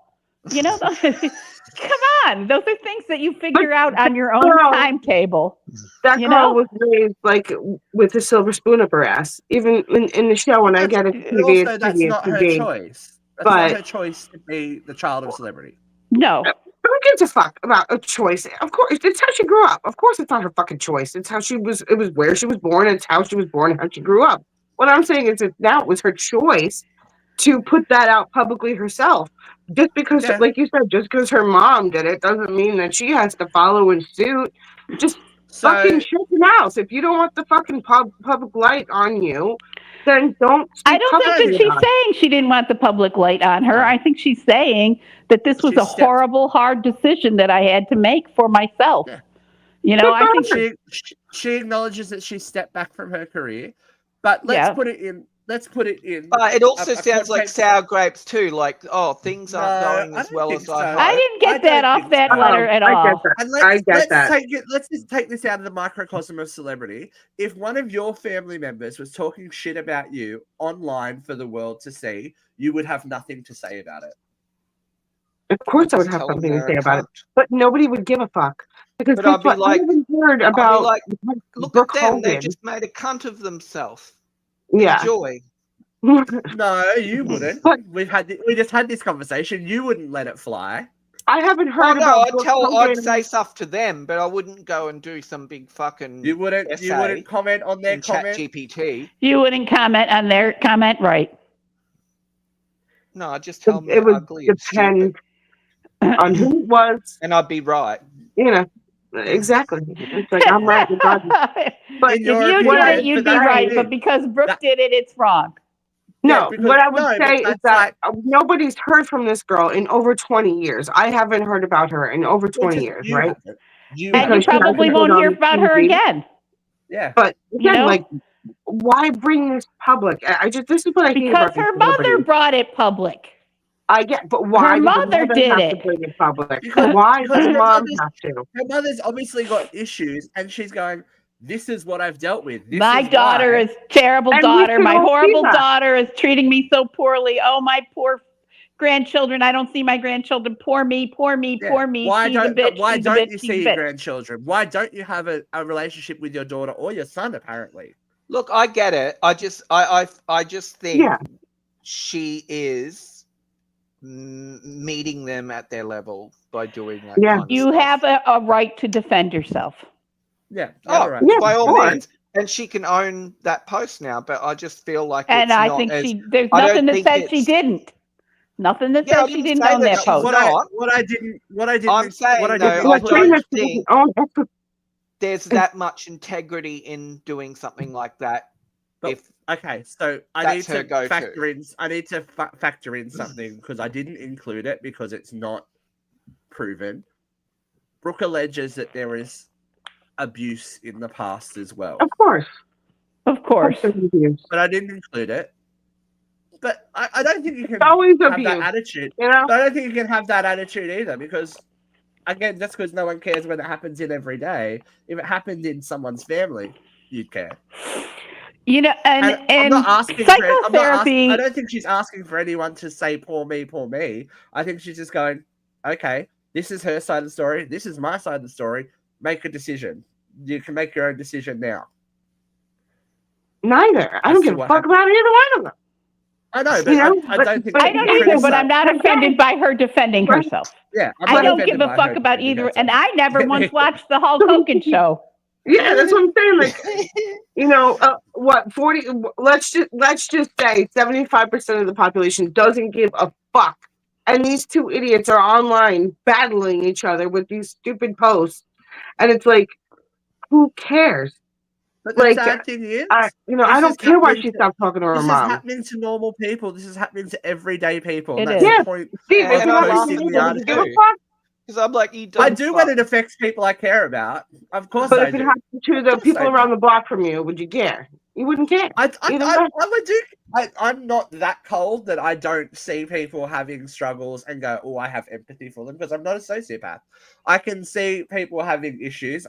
You know, come on. Those are things that you figure out on your own timetable. That girl was raised like with a silver spoon up her ass. Even in the show, when I get a TV, that's not her choice. That's not her choice to be the child of a celebrity. No. Who gives a fuck about a choice? Of course, it's how she grew up. Of course, it's not her fucking choice. It's how she was. It was where she was born. It's how she was born and how she grew up. What I'm saying is that now it was her choice to put that out publicly herself. Just because, like you said, just because her mom did it doesn't mean that she has to follow in suit. Just fucking shut your mouth. If you don't want the fucking public light on you, then don't. I don't think that she's saying she didn't want the public light on her. I think she's saying that this was a horrible, hard decision that I had to make for myself. Yeah. You know, I think she acknowledges that she stepped back from her career, but let's put it in let's put it in. But it also a sounds like context- sour grapes too. Like, oh, things aren't No, going I as don't well think as I so. hoped. I didn't get I that don't off think that so. letter at I all. get that. And I get that. let's just take this out of the microcosm of celebrity. If one of your family members was talking shit about you online for the world to see, you would have nothing to say about it. Of course, I would Just have tell them something to they're a say about it, cunt. but nobody would give a fuck because But I'll guess be what? like- I haven't heard I'll be about like, look Brooke at them. They Hogan. just made a cunt of themselves. Yeah, Enjoy. No, you wouldn't. But- we just had this conversation. You wouldn't let it fly. I haven't Oh heard no, about I'd Brooke I'd Hogan. say stuff to them, but I wouldn't go and do some big fucking You wouldn't essay comment on their in Chat comment. GPT. You wouldn't comment on their comment, right? No, I'd just tell them It they're would ugly and depend stupid, on who it was. and I'd be right. You know, exactly. It's like I'm right regardless. But if In your you what did I it, you'd but be that's right. the But thing. because Brooke That- did it, it's wrong. no, Yeah, because- what I would no, but say is that's that nobody's heard from this girl in over 20 years. I haven't heard about her in over Well, 20 just years, you right? haven't. You And you Because she haven't. probably hasn't won't been hear on about her TV. again. Yeah. But You again, know? like, why bring this public? I just this is what I hate Because about these her mother celebrities. brought it public. I get, but why Her does the mother mother did have it. to bring it public? Because- Why because does her mom mother's- have to? Her mother's obviously got issues, and she's going, "This is what I've dealt with. This My is daughter why." is terrible And we daughter. can My all see horrible that. daughter is treating me so poorly. Oh, my poor grandchildren. I don't see my grandchildren. Poor me, poor me, Yeah. poor me. Why She's a don't bitch. Why She's a don't bitch. you She's see a your bitch. grandchildren? Why don't you have a relationship with your daughter or your son? Apparently, Look, I get it. I just think Yeah. she is meeting them at their level by doing that. Yeah. kind of You stuff. have a right to defend yourself. yeah. Oh, all right. Yeah, by all sure. means. And she can own that post now, but I just feel like And it's I not think as, there's I don't nothing that think says she it's- didn't. Nothing that Yeah, I says she didn't didn't say own that that she's post. not. What I didn't. I'm saying, what I though, didn't I Like include- saying don't that she think- doesn't own that's there's that much integrity in doing something like that. But- If Okay, so I That's need her to go-to. factor in. I need to factor in something because I didn't include it because it's not proven. Brooke alleges that there is abuse in the past as well, of course. Of course. There's abuse. but I didn't include it. But I don't think you can It's always have abuse. that attitude. You know? But I don't think you can have that attitude either because, again, just because no one cares when it happens in every day, if it happened in someone's family, you'd care. You know, and I'm not asking. I psychotherapy. don't think she's asking for anyone to say "poor me, poor me." I think she's just going, "Okay, this is her side of the story. This is my side of the story. Make a decision. You can make your own decision now." Neither. I As don't to give a what fuck about either one of them. I know, but You know, I don't think. I don't Yeah, either, but so- I'm not offended by her defending Right. herself. Yeah, I'm I not don't offended give a by fuck her about defending either. herself. And I never once watched the Hulk Hogan show. Yeah, that's what I'm saying. Like, you know, what 40? Let's just say 75% of the population doesn't give a fuck, and these two idiots are online battling each other with these stupid posts, and it's like, who cares? But the Like, sad thing is, I This don't is care why happening she to- stopped talking to her this is mom. happening to normal people. This is happening to everyday people. It And that's is. the Yeah. point. Steve, Yeah, if and it I happens love to posting me, the do you give a article. fuck? because I'm like, you I don't. do when it affects people I care about. Of course, But I if it do. happened to the course people I do. around the block from you, would you care? You wouldn't care. I'm not that cold that I don't see people having struggles and go, "Oh, I have empathy for them," because I'm not a sociopath. I can see people having issues.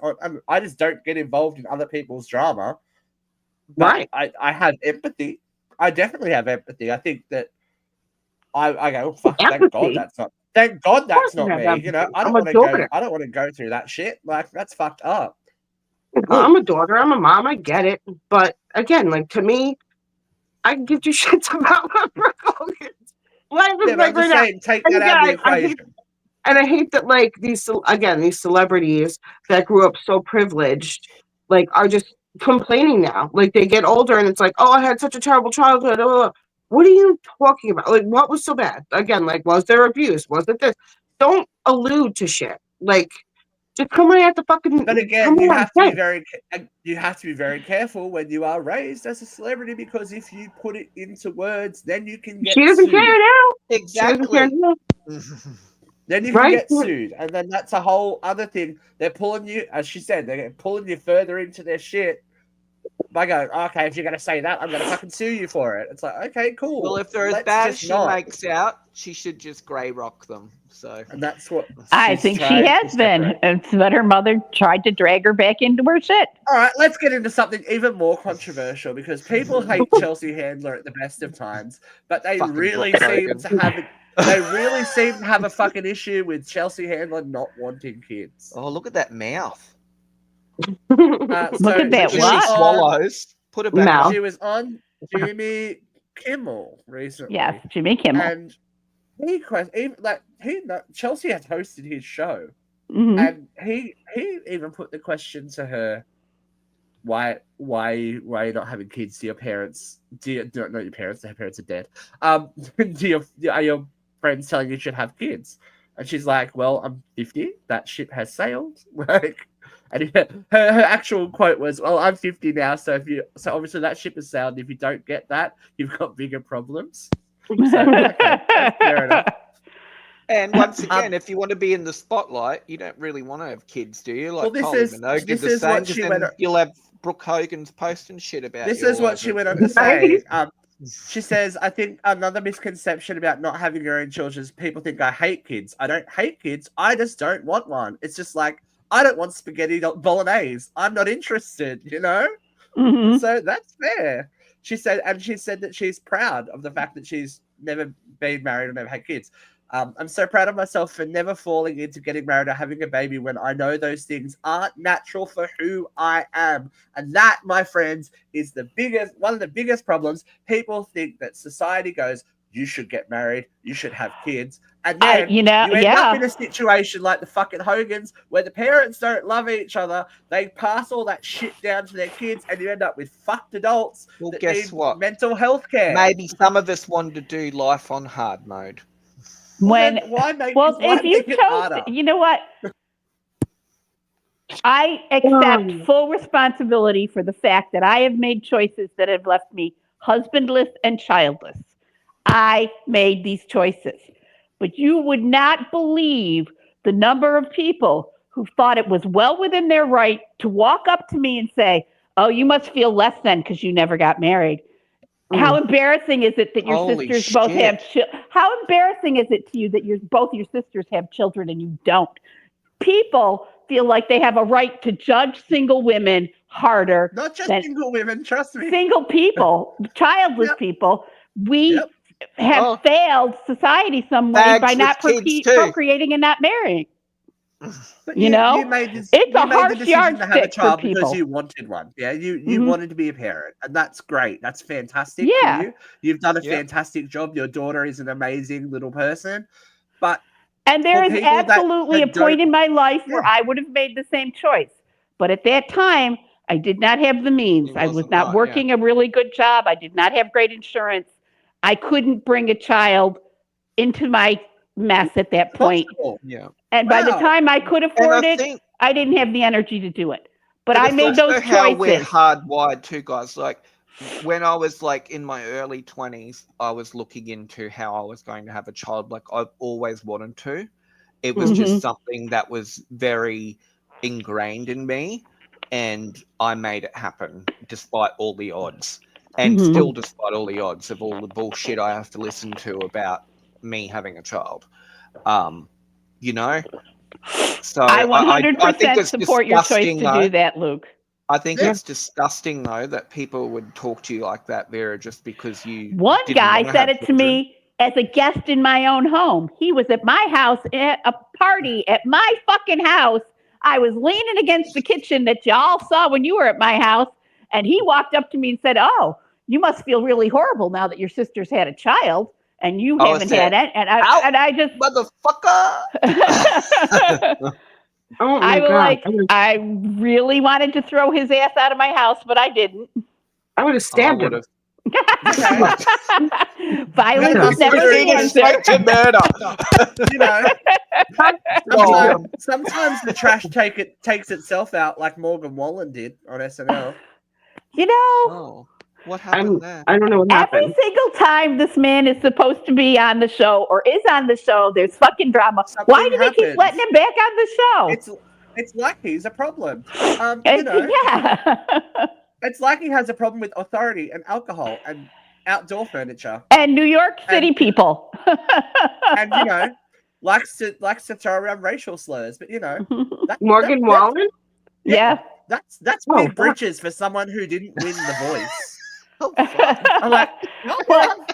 I just don't get involved in other people's drama. But Right. I have empathy. I definitely have empathy. I think that I go, oh, fuck, thank God Empathy? that's not. Thank God that's course you not have me. You know, empathy. I don't I'm a want to go. daughter. I don't want to go through that shit. Like that's fucked up. I'm a daughter. I'm a mom. I get it. But again, like to me, I can give two shits about what Brooke Hogan's life is Yeah, but like I'm right just now. saying, take And that out of the again, I hate- equation. And I hate that like these celebrities that grew up so privileged, like are just complaining now. Like they get older and it's like, oh, I had such a terrible childhood. What are you talking about? Like, what was so bad? Again, like, was there abuse? Was it this? Don't allude to shit. Like, just come right at the fucking. But again, come you right have to at be very careful when you are raised as a celebrity because if you put it into words, then you can get She doesn't sued. care now. She doesn't care Exactly. now. Then you Right? can get sued, and then that's a whole other thing. They're pulling you, as she said, they're pulling you further into their shit. by going, okay, if you're going to say that, I'm going to fucking sue you for it. It's like, okay, cool. Well, if they're as Let's bad as just she not. makes out, she should just grey rock them. So And that's what I she's think she trying to has been. separate. It's that her mother tried to drag her back into her shit. All right, let's get into something even more controversial because people hate Chelsea Handler at the best of times, but they Fucking really Brooke seem Hogan. to have they really seem to have a fucking issue with Chelsea Handler not wanting kids. oh, look at that mouth. Look at that, She what? swallows. Put it back Mouth. on. She was on Jimmy Kimmel recently. Yes, Jimmy Kimmel. And Chelsea has hosted his show, Mhm. and he even put the question to her, why are you not having kids? Do your parents? Not your parents? Their parents are dead. Are your friends telling you should have kids? And she's like, well, I'm 50. That ship has sailed. Like, and her actual quote was, well, I'm 50 now, so obviously that ship has sailed. If you don't get that, you've got bigger problems. So, okay, that's fair enough. And once again, if you want to be in the spotlight, you don't really want to have kids, do you? Like Well, Kylie Minogue did the same. 'Cause then you'll have Brooke Hogan's posting shit about This you is all what she over. went on to say. She says, I think another misconception about not having your own children is people think I hate kids. I don't hate kids. I just don't want one. It's just like, I don't want spaghetti bolognese. I'm not interested, you know? Mhm. So that's fair. She said that she's proud of the fact that she's never been married or never had kids. I'm so proud of myself for never falling into getting married or having a baby when I know those things aren't natural for who I am. And that, my friends, is one of the biggest problems. People think that society goes, you should get married, you should have kids. And then you end up in a situation like the fucking Hogans where the parents don't love each other. They pass all that shit down to their kids and you end up with fucked adults that guess need what? mental health care. Maybe some of us want to do life on hard mode. If you chose, you know what? I accept full responsibility for the fact that I have made choices that have left me husbandless and childless. I made these choices. But you would not believe the number of people who thought it was well within their right to walk up to me and say, oh, you must feel less than because you never got married. How embarrassing is it that your sisters both have how embarrassing is it to you that both your sisters have children and you don't? People feel like they have a right to judge single women harder. Not just single women, trust me. Single people, childless people. We have failed society some way by not procreating and not marrying. But you know, it's a harsh yardstick for people because you wanted one. Yeah, you wanted to be a parent, and that's great. That's fantastic. Yeah, for you. You've done a fantastic job. Your daughter is an amazing little person, and there is absolutely a point in my life where I would have made the same choice, but at that time I did not have the means. I was not working a really good job. I did not have great insurance. I couldn't bring a child into my mess at that point. Yeah. And by the time I could afford it, I didn't have the energy to do it. But I made those choices. How we're hardwired too, guys. Like when I was like in my early 20s, I was looking into how I was going to have a child. Like I've always wanted to. It was just something that was very ingrained in me, and I made it happen despite all the odds. And still despite all the odds of all the bullshit I have to listen to about me having a child. You know? So I 100% support your choice to do that, Luke. I think it's disgusting, though, that people would talk to you like that, Vera, just because you. One guy said it to me as a guest in my own home. He was at my house at a party at my fucking house. I was leaning against the kitchen that y'all saw when you were at my house. And he walked up to me and said, oh, you must feel really horrible now that your sister's had a child. And you haven't had it. And I just. Motherfucker! Oh my God. I really wanted to throw his ass out of my house, but I didn't. I would have stabbed him. Violence is never the answer. To murder. You know, sometimes the trash takes itself out, like Morgan Wallen did on SNL. You know. What happened there? I don't know what happened. Every single time this man is supposed to be on the show or is on the show, there's fucking drama. Why do they keep letting him back on the show? It's like he's a problem. Yeah. It's like he has a problem with authority and alcohol and outdoor furniture. And New York City people. And, you know, likes to throw around racial slurs. But, you know, Morgan Wallen? Yeah. That's Oh, big bridges for someone who didn't win The Voice. Oh, fuck. I'm like, Well,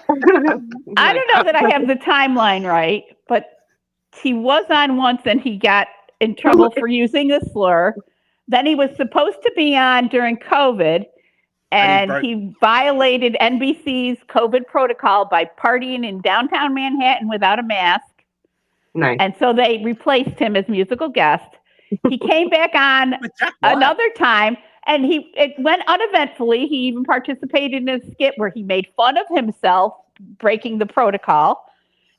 I don't know that I have the timeline right, but he was on once and he got in trouble for using a slur. Then he was supposed to be on during COVID, and he violated NBC's COVID protocol by partying in downtown Manhattan without a mask. Nice. And so they replaced him as musical guest. He came back on another time, and it went uneventfully. He even participated in a skit where he made fun of himself breaking the protocol.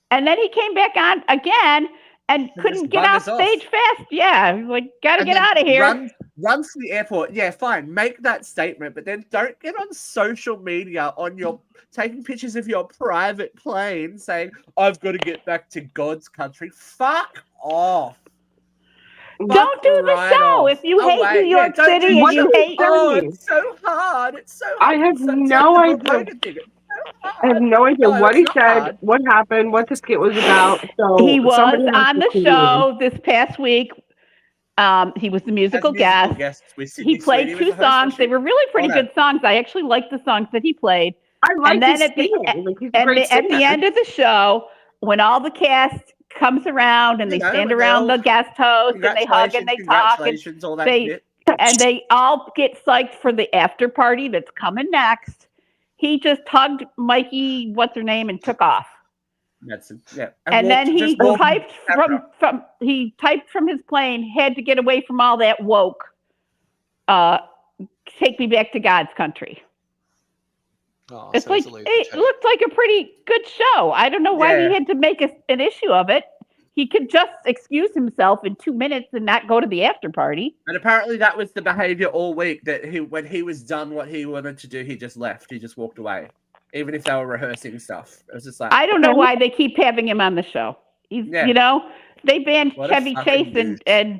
And then he came back on again and couldn't get off stage fast. Yeah, like, gotta get out of here. Runs to the airport. Yeah, fine. Make that statement, but then don't get on social media on your taking pictures of your private plane saying, "I've got to get back to God's country." Fuck off. Don't do the show if you hate New York City and you hate. Oh, it's so hard. It's so hard. I have no idea. I have no idea what he said, what happened, what the skit was about. So he was on the show this past week. He was the musical guest. He played 2 songs. They were really pretty good songs. I actually liked the songs that he played. I like and then at the end of the show, when all the cast comes around and they stand around the guest host and they hug and they talk and they all get psyched for the after party that's coming next. He just hugged Mikey, what's her name, and took off. And then he typed from his plane, had to get away from all that woke. Take me back to God's country. Oh, it's like it looked like a pretty good show. I don't know why he had to make an issue of it. He could just excuse himself in 2 minutes and not go to the after party. And apparently that was the behavior all week, that when he was done what he wanted to do, he just left. He just walked away. Even if they were rehearsing stuff. It was just like, I don't know why they keep having him on the show. He's, you know, they banned Chevy Chase and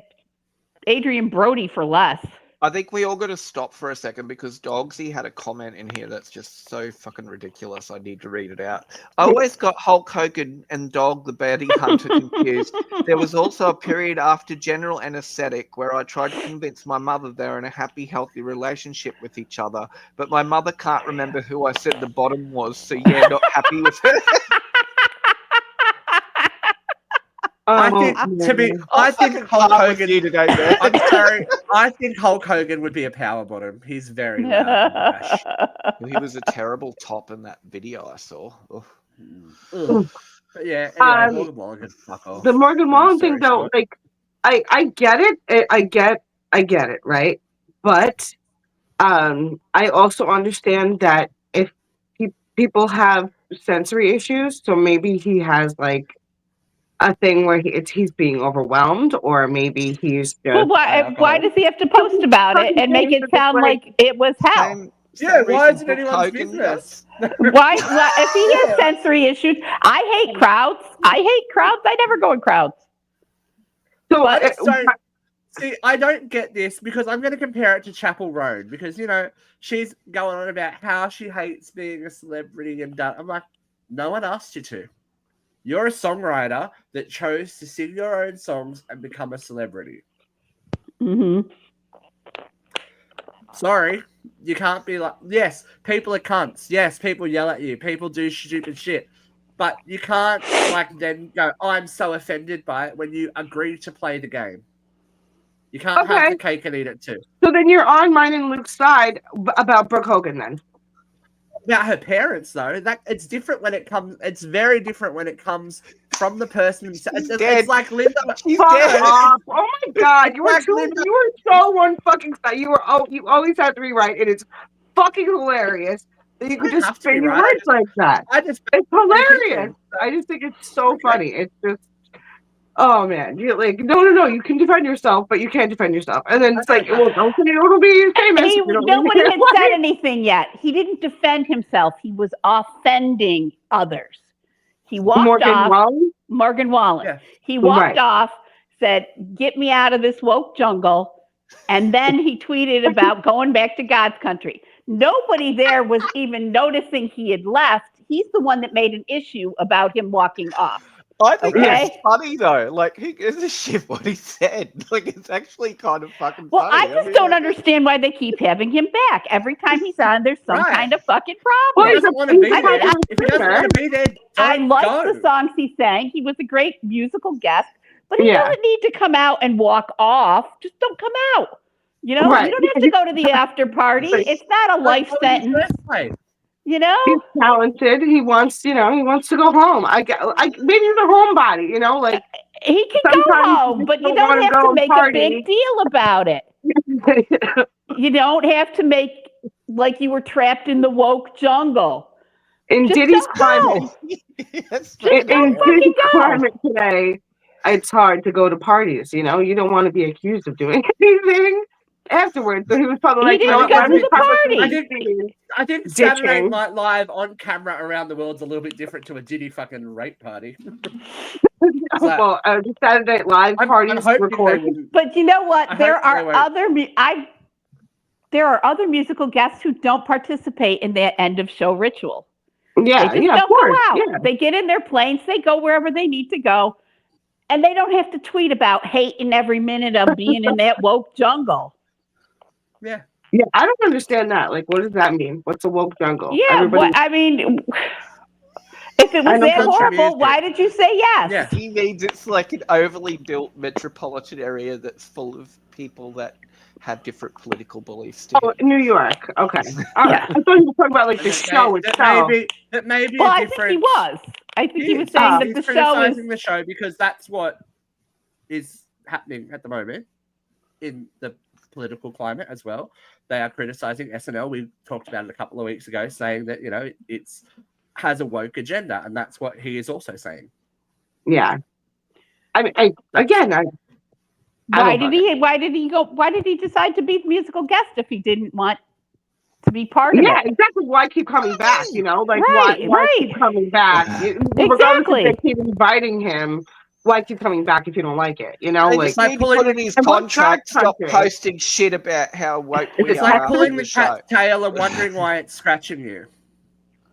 Adrian Brody for less. I think we all got to stop for a second because Dogsy had a comment in here that's just so fucking ridiculous. I need to read it out. I always got Hulk Hogan and Dog the Bounty Hunter confused. There was also a period after general anesthetic where I tried to convince my mother they're in a happy, healthy relationship with each other, but my mother can't remember who I said the bottom was, so yeah, not happy with her. I think Hulk Hogan. I'm sorry. I think Hulk Hogan would be a power bottom. He's very loud. He was a terrible top in that video I saw. But yeah, anyway, Morgan Wallen, fuck off. The Morgan Wallen thing, though, like, I get it. I get it, right? But I also understand that if people have sensory issues, so maybe he has like a thing where he's being overwhelmed, or maybe he's just... Well, why does he have to post about it and make it sound like it was hell? Why is it anyone's business? Why, if he has sensory issues, I hate crowds. I never go in crowds. So I don't get this, because I'm going to compare it to Chapel Roan, because, you know, she's going on about how she hates being a celebrity and done. I'm like, no one asked you to. You're a songwriter that chose to sing your own songs and become a celebrity. Mm-hmm. Sorry, you can't be like, yes, people are cunts. Yes, people yell at you. People do stupid shit. But you can't like then go, oh, I'm so offended by it, when you agree to play the game. You can't have the cake and eat it too. So then you're on mine and Luke's side about Brooke Hogan then. About her parents, though, that it's different when it comes. It's very different when it comes from the person. It's like Linda. She's dead. Oh my God, you were so one fucking side. You always have to be right, and it's fucking hilarious that you could just spin your words like that. It's hilarious. I just think it's so funny. It's just, oh man, you're like, no, you can defend yourself, but you can't defend yourself. And then it's like, well, it'll be famous. Nobody had said anything yet. He didn't defend himself. He was offending others. He walked off. Morgan Wallen. Yeah. He walked off, said, "Get me out of this woke jungle," And then he tweeted about going back to God's country. Nobody there was even noticing he had left. He's the one that made an issue about him walking off. I think Okay. it's funny though. Like, who gives a shit what he said? Like, it's actually kind of fucking Well, funny. I just don't understand why they keep having him back. Every time he's on, there's some Right. kind of fucking Well, problem. he doesn't want to be I there. mean, If he doesn't want to be there, I don't liked go. the songs he sang. He was a great musical guest, but he Yeah. doesn't need to come out and walk off. Just don't come out. You know, Right. you don't have to go to the after party. It's not a life Like, what in the sentence. first place? You know, He's talented. He wants to go home. Maybe he's a homebody, like he can go sometimes you home, just but you don't don't wanna have go to and make a party. big deal about it. You don't have to make like you were trapped in the woke jungle. In Just Diddy's don't climate, go. Yes, Just don't in fucking Diddy's go. climate today, it's hard to go to parties. You don't want to be accused of doing anything afterwards. So he was probably He like, didn't what, go let to me the come up with party. these I think Ditching. Saturday Night Live on camera around the world's a little bit different to a Diddy fucking rape party. Well, the Saturday Night Live I'm parties hoping they recorded. wouldn't. But you know what? I There hope they are won't. there are other musical guests who don't participate in that end of show ritual. Yeah, They just of don't course. go out. Yeah. They get in their planes, they go wherever they need to go, and they don't have to tweet about hating every minute of being in that woke jungle. Yeah. Yeah, I don't understand that. Like, what does that mean? What's a woke jungle? Yeah, Everybody- I mean, if it I was know that country horrible, music. why did you say yes? Yeah. He means it's like an overly built metropolitan area that's full of people that have different political beliefs. To Oh, him. New York. Okay. All right. I thought you were talking about like the show itself. That may be Well, a I think different. he was. I think he was saying that He's the show is. criticizing the show because that's what is happening at the moment in the political climate as well. They are criticizing SNL. We talked about it a couple of weeks ago, saying that it's has a woke agenda, and that's what he is also saying. Yeah. I mean, Why don't did he decide to be the musical guest if he didn't want to be part of yeah, it? exactly. Why keep coming back? Like, Right, why right. keep coming back? Regardless if they keep inviting him, why keep coming back if you don't like it? They Like, just need to put in his And what's contract, God's stop country? posting shit about how woke we It's are like after pulling the the show. cat's tail and wondering why it's scratching you.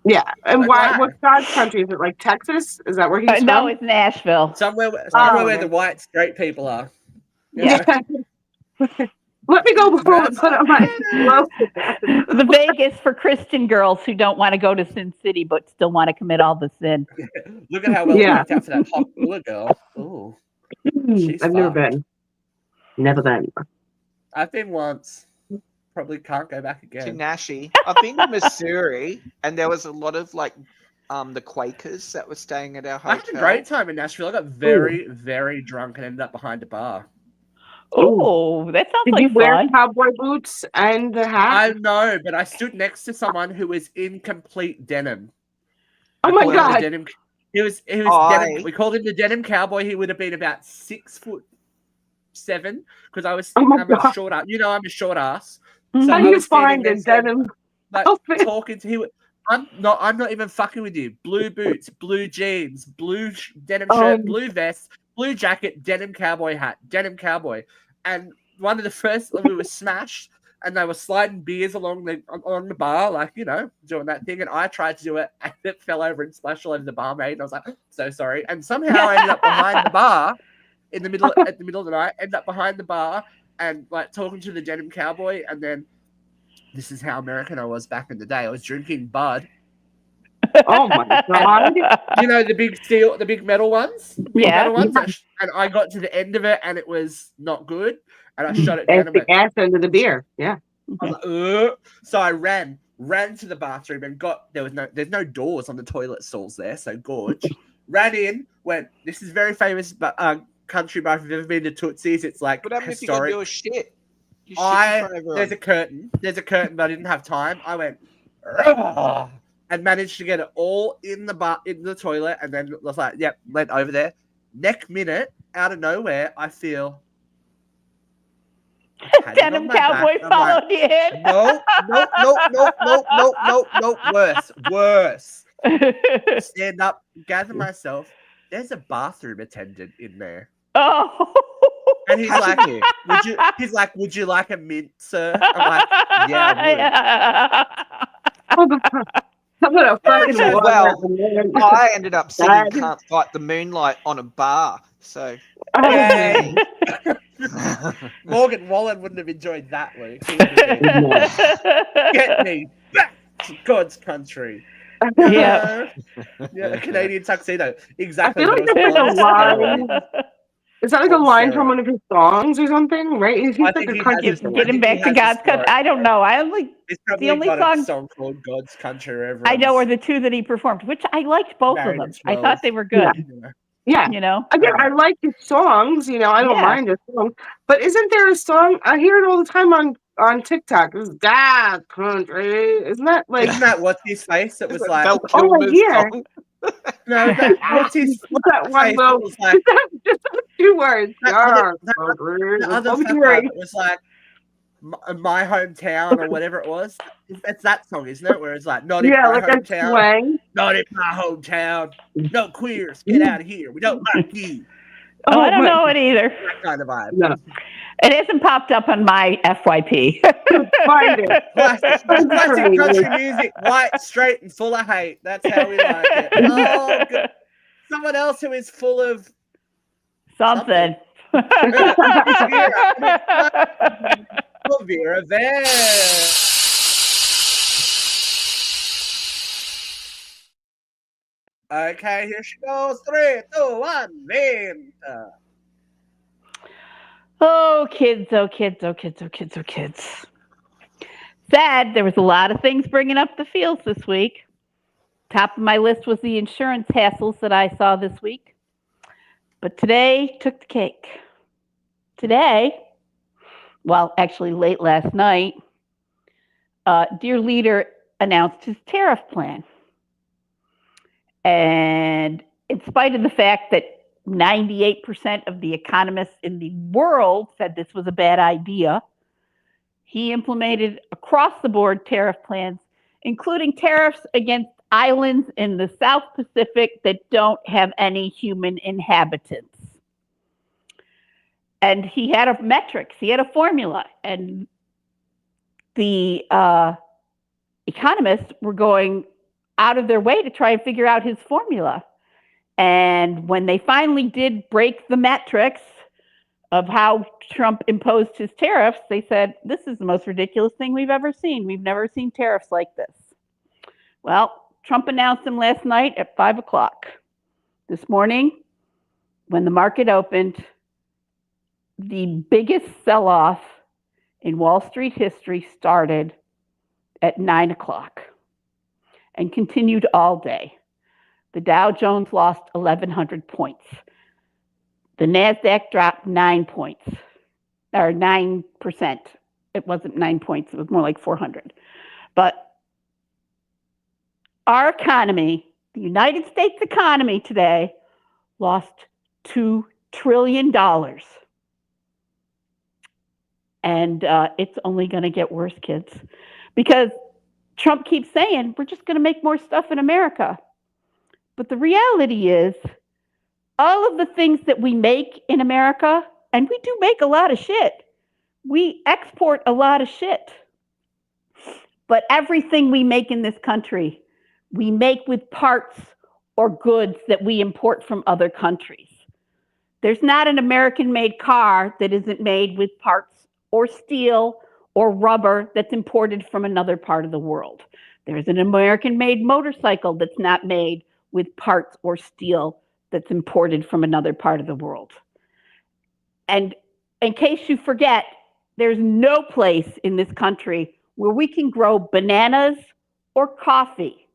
yeah. And Like, why? why? What's God's country? Is it like Texas? Is that where he's No, from? it's Nashville. Somewhere Oh, where yeah. the white straight people are. Yeah. Let me go home and put on my gloves. The Vegas for Christian girls who don't want to go to Sin City but still want to commit all the sin. Look at how well Yeah. it worked out for that hot cooler girl. Ooh, She's I've never fucked. been. Never been. I've been once. Probably can't go back To again. Nashi. I've been to Missouri, and there was a lot of the Quakers that were staying at our I hotel. had a great time in Nashville. I got very, very drunk and ended up behind a bar. Oh, that sounds Did like you wear fun. cowboy boots and the hat? I know, but I stood next to someone who was in complete denim. Oh I my called him the God. denim- He was denim. We called him the denim cowboy. He would have been about 6'7" because I was. Oh my I'm a God. short ass. I'm a short ass. Mhm. So How I do you was standing find a next to him, denim? like outfit? talking to him. I'm not even fucking with you. Blue boots, blue jeans, blue denim shirt, blue vest, blue jacket, denim cowboy hat, denim cowboy. And one of the first we were smashed, and they were sliding beers along the bar, like doing that thing. And I tried to do it, and it fell over and splashed all over the barmaid. And I was like, so sorry. And somehow I ended up behind the bar at the middle of the night. Ended up behind the bar and like talking to the denim cowboy. And then this is how American I was back in the day. I was drinking Bud. Oh my God. The big metal ones? Yeah. Metal ones? And I got to the end of it and it was not good. And I shut it down. It's And the went, gas end of the beer. Yeah. I was like, "Ugh." So I ran to the bathroom and there's no doors on the toilet stalls there. So gorge. Ran in, went, this is very famous country bar. If you've ever been to Tootsie's, it's like What happened if you got to historic. do a shit? You shit in front of everyone. There's a curtain, but I didn't have time. I went, "Ugh," and managed to get it all in the toilet, and then was like, yep, went over there. Next minute, out of nowhere, I feel Denim cowboy followed you in. No, worse. Stand up, gather myself. There's a bathroom attendant in there. Oh. And he's like, Hasn't you? would you like a mint, sir? I'm like, yeah, I would. How about a fucking Yeah, water well, at the moment? I ended up singing Dad. "Can't Fight the Moonlight" on a bar. So Yay. Morgan Wallen wouldn't have enjoyed that, Luke. He would have been, get me back to God's country. Yeah. Yeah, a Canadian tuxedo. I Exactly. feel like but it that's was like a on line. Is that like a On line from steroids. one of his songs or something? Right? He's I like think a he has country a- singer. I Getting think he back to has a God's story. country. I don't know. He's probably only got song- a song called God's Country or whatever. I know are the two that he performed, which I liked both of Married them. at I 12. thought they were good. Yeah. You know. Again, I like his songs, I don't Yeah. mind his songs. But isn't there a song? I hear it all the time on TikTok. It's God's country. Isn't that like Isn't that what's his face? It was like Val Oh, Kilmer's yeah. song. no, what's his that one face? little It was like just those 2 words? That other- God's country. the other It's fucker. great. It was like my hometown or whatever it was. It's that song, isn't it? Where it's like not in Yeah, my like that hometown, slang. not in my hometown. No queers, get out of here. We don't like you. Oh, I don't my- know it either. That kind of vibe. No. It hasn't popped up on my FYP. Find it. Classic me. country music, white, straight, and full of hate. That's how we like it. Oh, good. Someone else who is full of Something. Vera Van. Okay, here she goes. 3, 2, 1, Venta. Oh, kids, oh, kids, oh, kids, oh, kids, oh, kids. Sad, there was a lot of things bringing up the feels this week. Top of my list was the insurance hassles that I saw this week. But today took the cake. Today, well, actually late last night, Dear Leader announced his tariff plan. And in spite of the fact that 98% of the economists in the world said this was a bad idea, he implemented across-the-board tariff plans, including tariffs against islands in the South Pacific that don't have any human inhabitants. And he had a metrics, he had a formula, and the economists were going out of their way to try and figure out his formula. And when they finally did break the metrics of how Trump imposed his tariffs, they said, this is the most ridiculous thing we've ever seen. We've never seen tariffs like this. Well, Trump announced them last night at 5 o'clock. This morning, when the market opened, the biggest sell-off in Wall Street history started at 9 o'clock and continued all day. The Dow Jones lost 1,100 points. The NASDAQ dropped 9 points, or 9%. It wasn't 9 points, it was more like 400. But our economy, the United States economy today, lost $2 trillion. And it's only going to get worse, kids, because Trump keeps saying, we're just going to make more stuff in America. But the reality is, all of the things that we make in America, and we do make a lot of shit, we export a lot of shit. But everything we make in this country, we make with parts or goods that we import from other countries. There's not an American-made car that isn't made with parts or steel or rubber that's imported from another part of the world. There's an American-made motorcycle that's not made with parts or steel that's imported from another part of the world. And in case you forget, there's no place in this country where we can grow bananas or coffee.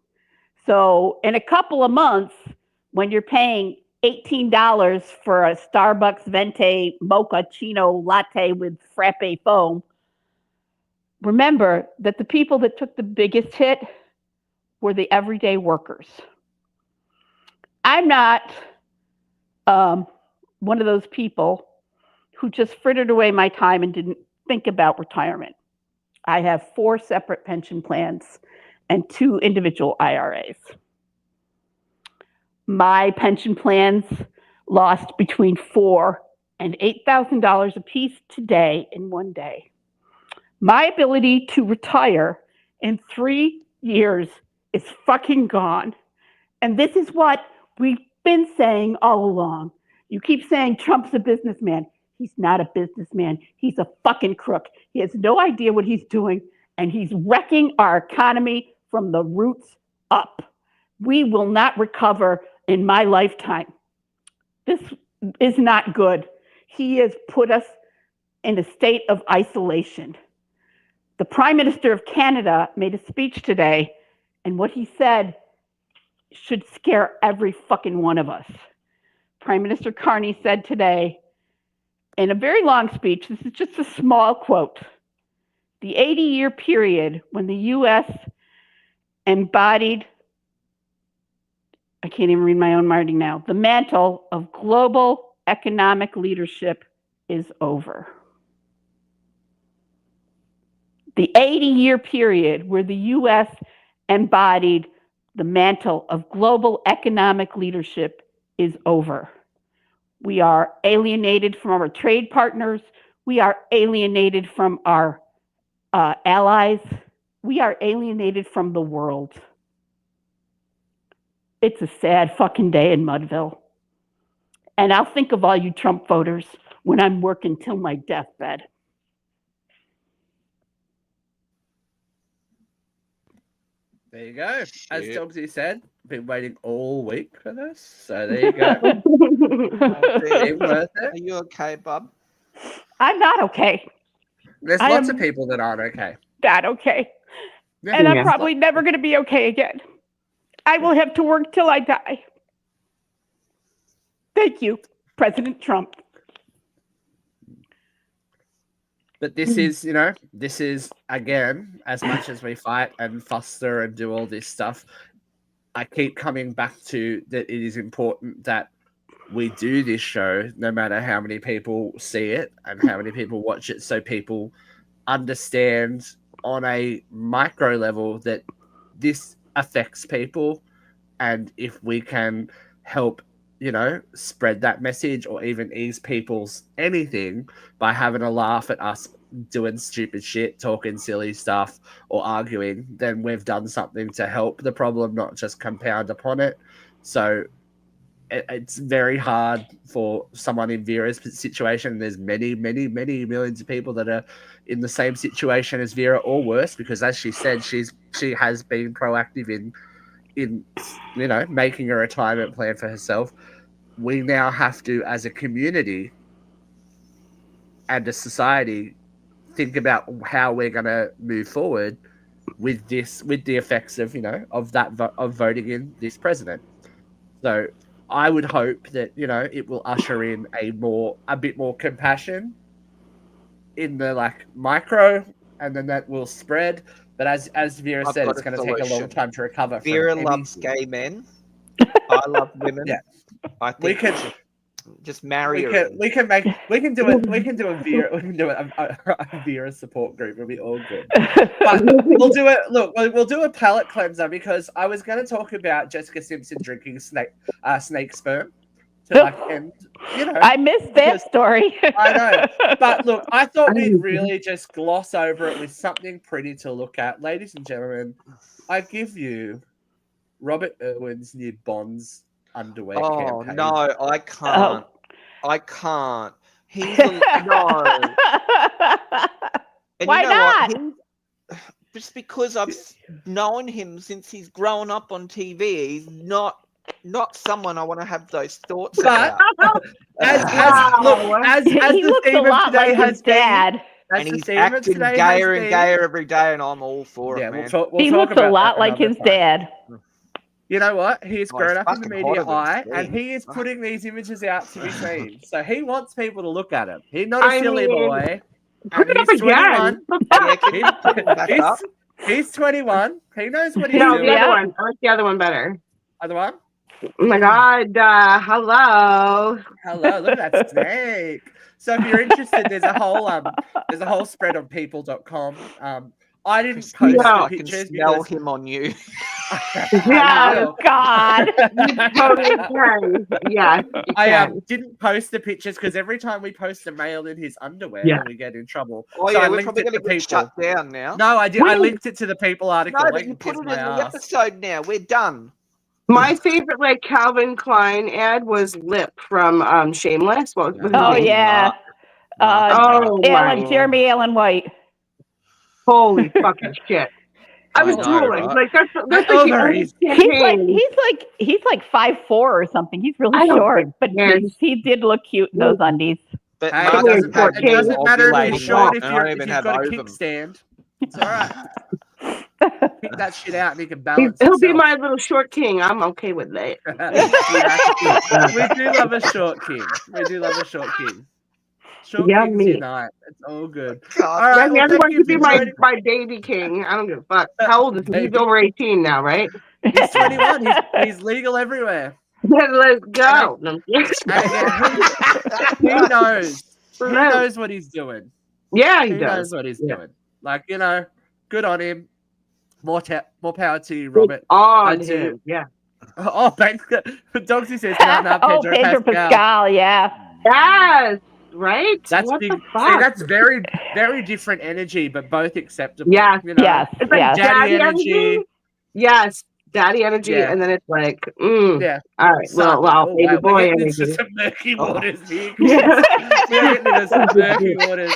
So in a couple of months, when you're paying $18 for a Starbucks Venti mochaccino latte with frappe foam, remember that the people that took the biggest hit were the everyday workers. I'm not one of those people who just frittered away my time and didn't think about retirement. I have 4 separate pension plans and 2 individual IRAs. My pension plans lost between $4 and $8,000 apiece today in one day. My ability to retire in 3 years is fucking gone. And this is what we've been saying all along. You keep saying Trump's a businessman. He's not a businessman. He's a fucking crook. He has no idea what he's doing, and he's wrecking our economy from the roots up. We will not recover in my lifetime. This is not good. He has put us in a state of isolation. The Prime Minister of Canada made a speech today, and what he said should scare every fucking one of us. Prime Minister Carney said today, in a very long speech, this is just a small quote, the 80-year period when the U.S. embodied, I can't even read my own writing now, the mantle of global economic leadership is over. The 80-year period where the U.S. embodied the mantle of global economic leadership is over. We are alienated from our trade partners. We are alienated from our allies. We are alienated from the world. It's a sad fucking day in Mudville. And I'll think of all you Trump voters when I'm working till my deathbed. There you go. As Shit. Dogsy said, been waiting all week for this. So there you go. Been worth Are it. you okay, bub? I'm not okay. There's I lots am- of people that aren't okay. Not okay. Yeah. And I'm Yeah. probably never going to be okay again. I will have to work till I die. Thank you, President Trump. But this is, this is, again, as much as we fight and foster and do all this stuff, I keep coming back to that it is important that we do this show, no matter how many people see it and how many people watch it, so people understand on a micro level that this affects people. And if we can help, spread that message or even ease people's anything by having a laugh at us doing stupid shit, talking silly stuff or arguing, then we've done something to help the problem, not just compound upon it. So it's very hard for someone in Vera's situation. There's many, many, many millions of people that are in the same situation as Vera or worse, because as she said, she has been proactive in making a retirement plan for herself. We now have to, as a community and a society, think about how we're going to move forward with this, with the effects of of voting in this president. So I would hope that it will usher in a bit more compassion in the micro, and then that will spread. But as Vera I've said, got it's a going to take a long solution. time to recover. Vera from loves anything. gay men. I love women. Yeah. I think We can just marry her. we can do a Vera support group. It'll be all good. But we'll do it. Look, we'll do a palate cleanser, because I was going to talk about Jessica Simpson drinking snake sperm to end. I missed that story. I know, but look, I thought we'd really just gloss over it with something pretty to look at, ladies and gentlemen. I give you Robert Irwin's new Bonds underwear campaign. No, I can't. I can't. He's no. And Why you know not? What? Just because I've known him since he's grown up on TV, he's not someone I want to have those thoughts about. As he the looks a theme of lot today like has his dad. been, And he's acting gayer and gayer every day, and I'm all for it, man. We'll He talk looks a about lot that like another his time. dad. You know what? He's Oh, grown it's up in the fucking media hotter eye, than and Steve. he is putting these images out to be seen. So he wants people to look at him. He's not I a silly mean, boy. Put And it up he's again. 21. Yeah, can you put him back up? He's 21. He knows what he's No, doing. the Yeah. other one. I like the other one better. Other one? Oh my God. Hello. Hello, look at that snake. So if you're interested, there's a whole spread on people.com. I didn't Christine, post No. the I can pictures smell because him on you. Yeah. will. Oh God. You totally can. Yes, you I can. didn't post the pictures because every time we post a male in his underwear, Yeah. we get in trouble. Oh, So yeah, I we're linked probably it going to to get people. shut down now. No, I did. I Wait. linked it to the people article. No, They but you can put kiss it my in the ass. episode now. We're done. My favorite like Calvin Klein ad was Lip from Shameless. What was his Oh name? yeah. Oh my Jeremy Allen White. holy fucking shit. I was know, drooling. right? Like that's My like the only ovaries. campaign. He's like 5'4" or something. He's really I don't short, think but he is. he did look cute in those undies. But Hey, Mark it doesn't, doesn't matter- have it doesn't more matter if ovulating you're short than if I you're don't if even you've have got a ovum. kickstand. It's all right. Kick that shit out and he can He'll balance be himself. my little short king. I'm okay with that. We do love a short king. We do love a short king. Short Yeah, kings me. unite. It's all good. God, All right. Yeah, the Well, other thank one you could be for my, joining. my baby king. I don't give a fuck. How old is he? He's Baby. over 18 now, right? He's 21. He's legal everywhere. Let's go. And again, he knows. He knows what he's doing. Yeah, he He knows does. what he's Yeah. doing. Like, good on him. More power to you, Robert. On I do. him. Yeah. Oh, thanks. Dogsy says, no, Pedro Pascal, yeah. Yes. Right? That's what big. the See, fuck? that's very, very different energy, but both acceptable. Yes. Yes. It's like Yes. Daddy energy. Yes. Daddy energy. Yeah. And then it's like, Yeah. all right. Son. Well, Oh, baby wow. boy We're getting into energy. some murky waters here. Yeah. We're getting into some murky waters.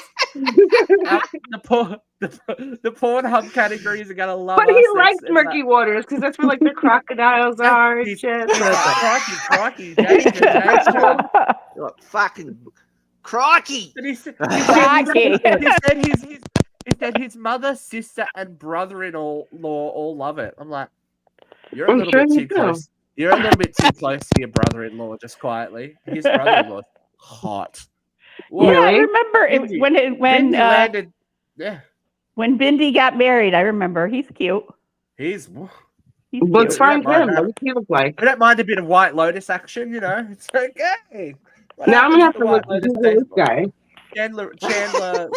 The Pornhub categories are gonna love But us. he likes murky waters because that's where like the crocodiles are and He's- shit. Crikey, danger. Like, fucking crikey. But he said his mother, sister, and brother-in-law all love it. I'm like, you're a I'm little sure bit you too do. close. You're a little bit too close to your brother-in-law, just quietly. His brother-in-law, hot. Really? Yeah, I remember Bindi. when Bindi landed. Yeah, when Bindi got married. I remember he's cute. he's. He's Let's cute. find Yeah, him. mine. What does he look like? We don't mind a bit of White Lotus action, It's okay. What Now I'm happens gonna have at to the look White Google Lotus this guy. Chandler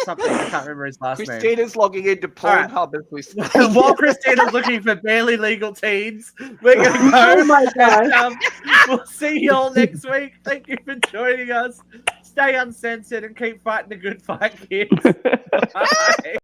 something. I can't remember his last name. Christina's logging into right. Pornhub as we speak. While Christina's looking for barely legal teens, we're going to go. Oh my God. And, we'll see you all next week. Thank you for joining us. Stay uncensored and keep fighting the good fight, kids. Bye.